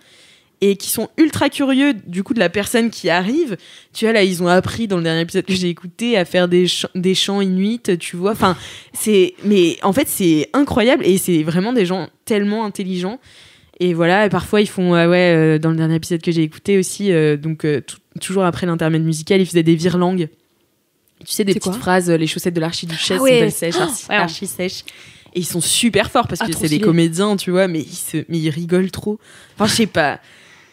Et qui sont ultra curieux du coup de la personne qui arrive. Tu vois, là, ils ont appris dans le dernier épisode que j'ai écouté à faire des chants inuits, tu vois. Enfin, mais en fait, c'est incroyable et c'est vraiment des gens tellement intelligents. Et voilà, et parfois ils font, dans le dernier épisode que j'ai écouté aussi, toujours après l'intermède musical, ils faisaient des virelangues. Tu sais, des petites phrases, les chaussettes de l'archiduchesse sont belles sèches, archi sèches. Et ils sont super forts parce que c'est des comédiens, tu vois, mais ils rigolent trop. Enfin, je sais pas.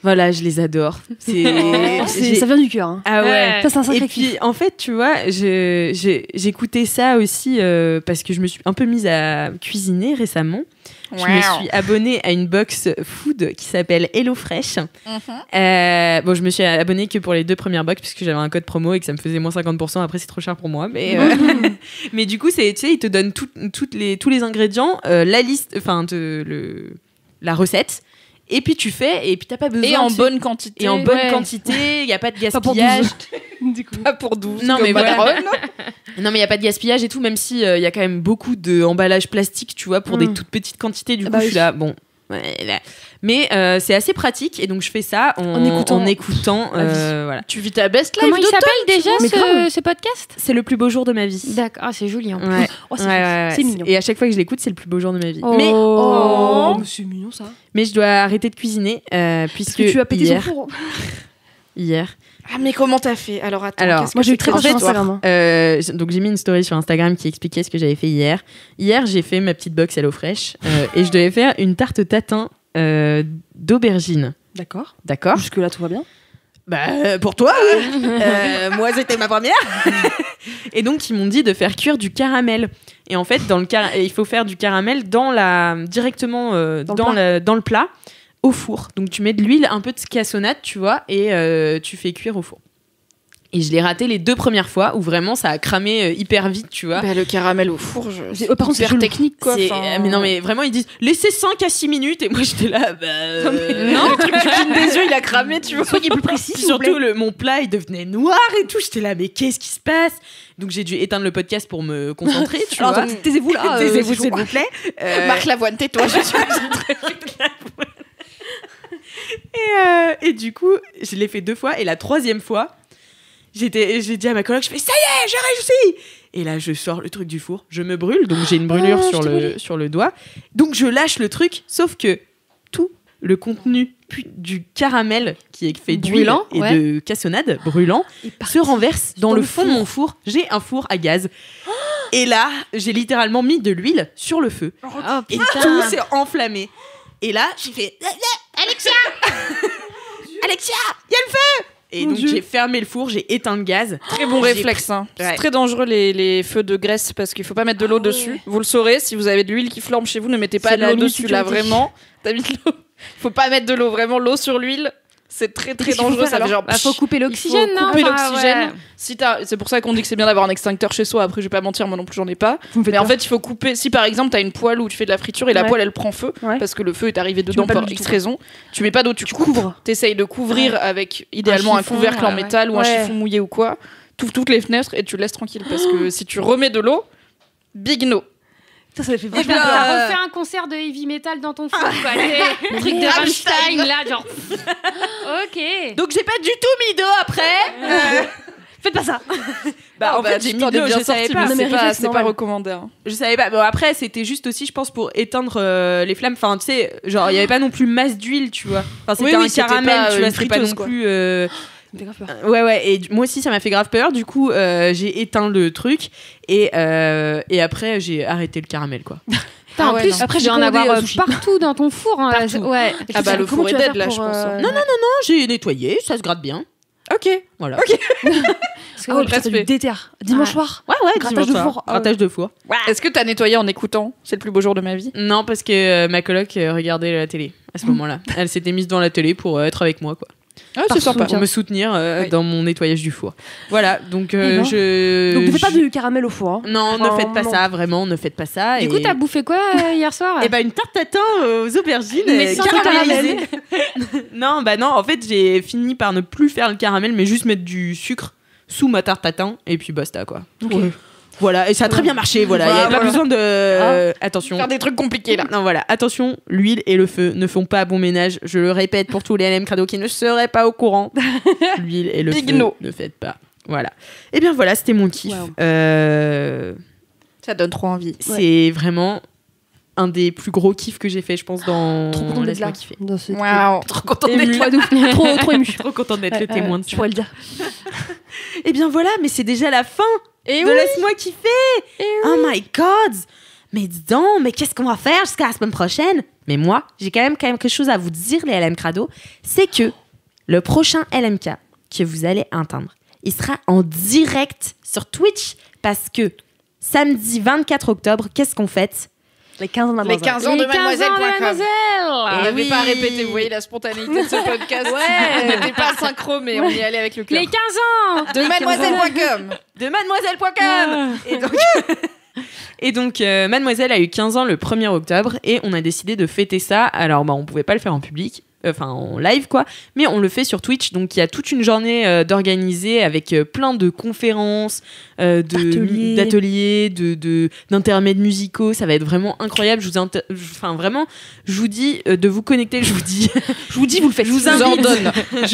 Voilà, je les adore. Ça vient du cœur. Hein. Ah ouais. Ça, c'est un sacré Et puis, en fait, tu vois, j'écoutais ça aussi parce que je me suis un peu mise à cuisiner récemment. Je me suis abonnée à une box food qui s'appelle HelloFresh. Je me suis abonnée que pour les 2 premières box puisque j'avais un code promo et que ça me faisait moins 50%. Après, c'est trop cher pour moi. Mais du coup, tu sais, ils te donnent tous les ingrédients, la liste, enfin, la recette. Et puis tu fais, et puis t'as pas besoin. Et en bonne quantité. Et en bonne quantité, il y a pas de gaspillage. Pas pour 12. Non mais voilà. Non mais il y a pas de gaspillage et tout, même si il y a quand même beaucoup d'emballage plastique, tu vois, pour des toutes petites quantités. Du coup, je suis là, bon. Mais c'est assez pratique et donc je fais ça en écoutant voilà. Tu vis ta best life. Comment il s'appelle déjà ce podcast? C'est le plus beau jour de ma vie. D'accord, c'est joli en plus. Ouais. C'est mignon. Et à chaque fois que je l'écoute, c'est le plus beau jour de ma vie. Mais c'est mignon ça. Mais je dois arrêter de cuisiner puisque tu as pété son four. Hier. Ah mais comment t'as fait? Alors attends, moi j'ai eu très peur sur Instagram. Donc j'ai mis une story sur Instagram qui expliquait ce que j'avais fait hier. Hier j'ai fait ma petite box HelloFresh et je devais faire une tarte tatin d'aubergine. D'accord. Jusque là tout va bien. Bah pour toi. Moi c'était ma première. Et donc ils m'ont dit de faire cuire du caramel. Et en fait il faut faire du caramel directement dans le plat. Au four. Donc tu mets de l'huile, un peu de cassonade, tu vois, et tu fais cuire au four. Et je l'ai raté les 2 premières fois où vraiment ça a cramé hyper vite, tu vois. Bah, le caramel au four, par contre, c'est hyper technique quoi. Mais non, mais vraiment ils disent laissez 5 à 6 minutes et moi j'étais là, non, le truc du clignes des yeux il a cramé, tu vois. Soyez plus précis. Surtout mon plat il devenait noir et tout, j'étais là, mais qu'est-ce qui se passe? Donc j'ai dû éteindre le podcast pour me concentrer, tu vois. Alors taisez-vous là, taisez-vous s'il vous plaît. Marc Lavoine, tais-toi, je suis Et du coup, je l'ai fait 2 fois. Et la 3e fois, j'ai dit à ma coloc, je fais ça y est, j'ai réussi. Et là, je sors le truc du four, je me brûle, donc j'ai une brûlure sur le doigt. Donc je lâche le truc, sauf que tout le contenu du caramel qui est fait d'huile et de cassonade brûlant se renverse dans le fond de mon four. J'ai un four à gaz. Et là, j'ai littéralement mis de l'huile sur le feu. Et tout s'est enflammé. Et là, j'ai fait Alexia, il y a le feu. Et donc j'ai fermé le four, j'ai éteint le gaz. Très bon réflexe. Hein. C'est très dangereux les feux de graisse parce qu'il faut pas mettre de l'eau dessus. Vous le saurez, si vous avez de l'huile qui flambe chez vous, ne mettez pas de l'eau dessus. Là vraiment, t'as mis de l'eau. Faut pas mettre de l'eau, vraiment l'eau sur l'huile. C'est très très dangereux. Ça fait genre. Faut couper l'oxygène, non? Couper l'oxygène. Si c'est pour ça qu'on dit que c'est bien d'avoir un extincteur chez soi. Après, je vais pas mentir, moi non plus j'en ai pas. Mais en fait, il faut couper. Si par exemple t'as une poêle où tu fais de la friture et la poêle elle prend feu parce que le feu est arrivé dedans pour X raison, tu mets pas d'eau, tu couvres. T'essayes de couvrir avec idéalement un couvercle en métal ou un chiffon mouillé ou quoi. T'ouvres toutes les fenêtres et tu laisses tranquille parce que si tu remets de l'eau, big no. Ça fait vachement peur. T'as refait un concert de heavy metal dans ton four, quoi. Le truc de Rammstein, là, genre. Ok. Donc j'ai pas du tout mis d'eau après. Faites pas ça. En fait, j'ai mis de l'eau, je savais pas. C'est pas recommandé. Hein. Je savais pas. Bon, après, c'était juste aussi, je pense, pour éteindre les flammes. Enfin, tu sais, genre, il y avait pas non plus masse d'huile, tu vois. Enfin, c'était un caramel, tu vois, c'était pas non plus. Grave peur. Ouais, et moi aussi ça m'a fait grave peur. Du coup, j'ai éteint le truc et après j'ai arrêté le caramel, quoi. En plus, après, j'ai en avoir partout dans ton four. Hein. Ouais. Ah bah le four est dead là, je pense. Non, j'ai nettoyé, ça se gratte bien. Ok. Voilà. Ok. Parce que du déter. Dimanche soir. Ouais, grattage de four. Grattage de four. Est-ce que t'as nettoyé en écoutant? C'est le plus beau jour de ma vie. Non, parce que ma coloc regardait la télé à ce moment-là. Elle s'était mise devant la télé pour être avec moi, quoi. Ah, c'est sympa. Pour me soutenir dans mon nettoyage du four. Voilà, donc Donc ne faites pas du caramel au four. Hein. Non, ne faites pas ça, vraiment, ne faites pas ça. Du coup, t'as bouffé quoi hier soir? Eh ben une tarte tatin aux aubergines mais sans caramélisées. Non, en fait, j'ai fini par ne plus faire le caramel, mais juste mettre du sucre sous ma tarte tatin et puis basta, quoi. Okay. Voilà, et ça a très bien marché, voilà. Il n'y avait pas besoin de... Attention. Faire des trucs compliqués, là. Non, voilà. Attention, l'huile et le feu ne font pas bon ménage. Je le répète pour tous les LM Crado qui ne seraient pas au courant. L'huile et le feu ne faites pas. Voilà. Et bien voilà, c'était mon kiff. Wow. Ça donne trop envie. C'est vraiment un des plus gros kiffs que j'ai fait, je pense, dans... Trop content d'être là. Waouh. Trop content d'être là. Trop ému. Trop content d'être le témoin de ça. Je pourrais le dire. Et bien voilà, mais c'est déjà la fin. Et de Laisse-moi kiffer. Oh my god. Mais dis donc, mais qu'est-ce qu'on va faire jusqu'à la semaine prochaine? Mais moi, j'ai quand même quelque chose à vous dire, les LM Crado. C'est que le prochain LMK que vous allez entendre, il sera en direct sur Twitch parce que samedi 24 octobre, qu'est-ce qu'on fête? Les 15 ans de Mademoiselle. Les 15 ans de Mademoiselle.com. Ah, Et on n'avait pas répété, vous voyez la spontanéité de ce podcast. On n'était pas synchro, mais on y allait avec le cœur. Les 15 ans de Mademoiselle.com. De Mademoiselle.com. Et donc... Et donc, Mademoiselle a eu 15 ans le 1er octobre et on a décidé de fêter ça. Alors, on pouvait pas le faire en public. Enfin en live quoi, mais on le fait sur Twitch, donc il y a toute une journée d'organiser avec plein de conférences, d'ateliers, d'intermèdes musicaux. Ça va être vraiment incroyable. Je vous dis de vous connecter. Je vous dis, vous le faites. Je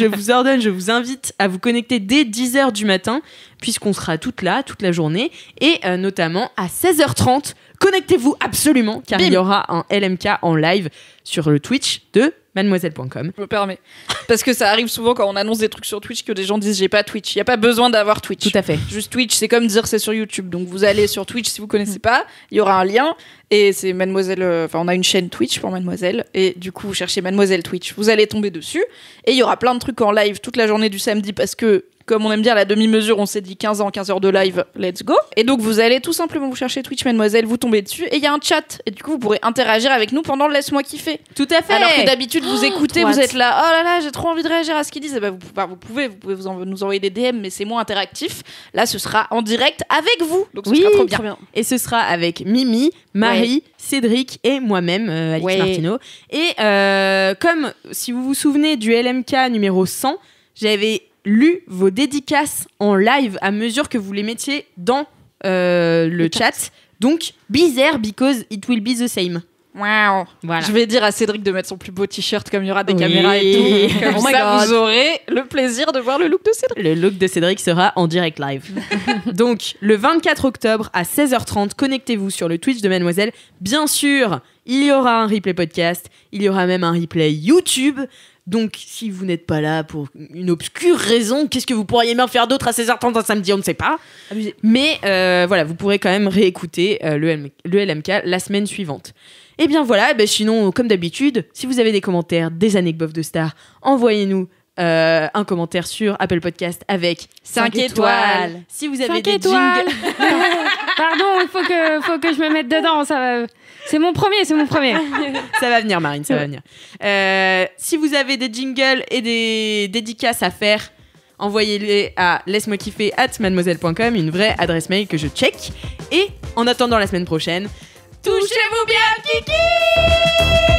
vous ordonne, je vous invite à vous connecter dès 10h du matin, puisqu'on sera toutes là toute la journée, et notamment à 16h30. Connectez-vous absolument, car il y aura un LMK en live sur le Twitch de mademoiselle.com. Je me permets. Parce que ça arrive souvent quand on annonce des trucs sur Twitch que des gens disent j'ai pas Twitch. Il n'y a pas besoin d'avoir Twitch. Tout à fait. Juste Twitch, c'est comme dire c'est sur YouTube. Donc vous allez sur Twitch si vous connaissez pas, il y aura un lien et c'est Mademoiselle. Enfin, on a une chaîne Twitch pour Mademoiselle et du coup vous cherchez Mademoiselle Twitch. Vous allez tomber dessus et il y aura plein de trucs en live toute la journée du samedi parce que comme on aime dire la demi-mesure, on s'est dit 15 heures de live, let's go. Et donc vous allez tout simplement vous chercher Twitch Mademoiselle, vous tombez dessus et il y a un chat. Et du coup vous pourrez interagir avec nous pendant le Laisse-moi kiffer. Tout à fait. Alors que d'habitude vous écoutez, vous êtes là, oh là là, j'ai trop envie de réagir à ce qu'ils disent. Et ben, vous pouvez nous envoyer des DM, mais c'est moins interactif. Là ce sera en direct avec vous. Donc ce sera trop bien. Et ce sera avec Mimi, Marie, Cédric et moi-même, Alix Martineau. Et comme si vous vous souvenez du LMK numéro 100, j'avais lu vos dédicaces en live à mesure que vous les mettiez dans le chat. Donc, be there because it will be the same. Wow. Voilà. Je vais dire à Cédric de mettre son plus beau t-shirt comme il y aura des caméras et tout. Comme ça, vous aurez le plaisir de voir le look de Cédric. Le look de Cédric sera en direct live. Donc, le 24 octobre à 16h30, connectez-vous sur le Twitch de Mademoiselle. Bien sûr, il y aura un replay podcast. Il y aura même un replay YouTube. Donc, si vous n'êtes pas là pour une obscure raison, qu'est-ce que vous pourriez bien faire d'autre à 16h30 un samedi, on ne sait pas. Abusé. Mais voilà, vous pourrez quand même réécouter le LMK la semaine suivante. Et bien voilà, sinon, comme d'habitude, si vous avez des commentaires, des anecdotes de stars, envoyez-nous un commentaire sur Apple Podcast avec 5 étoiles. Si vous avez des jingles... Pardon, il faut que je me mette dedans, ça va... C'est mon premier. Ça va venir, Marine, ça va venir. Si vous avez des jingles et des dédicaces à faire, envoyez-les à laisse-moi kiffer @mademoiselle.com, une vraie adresse mail que je check. Et en attendant la semaine prochaine, touchez-vous bien, Kiki!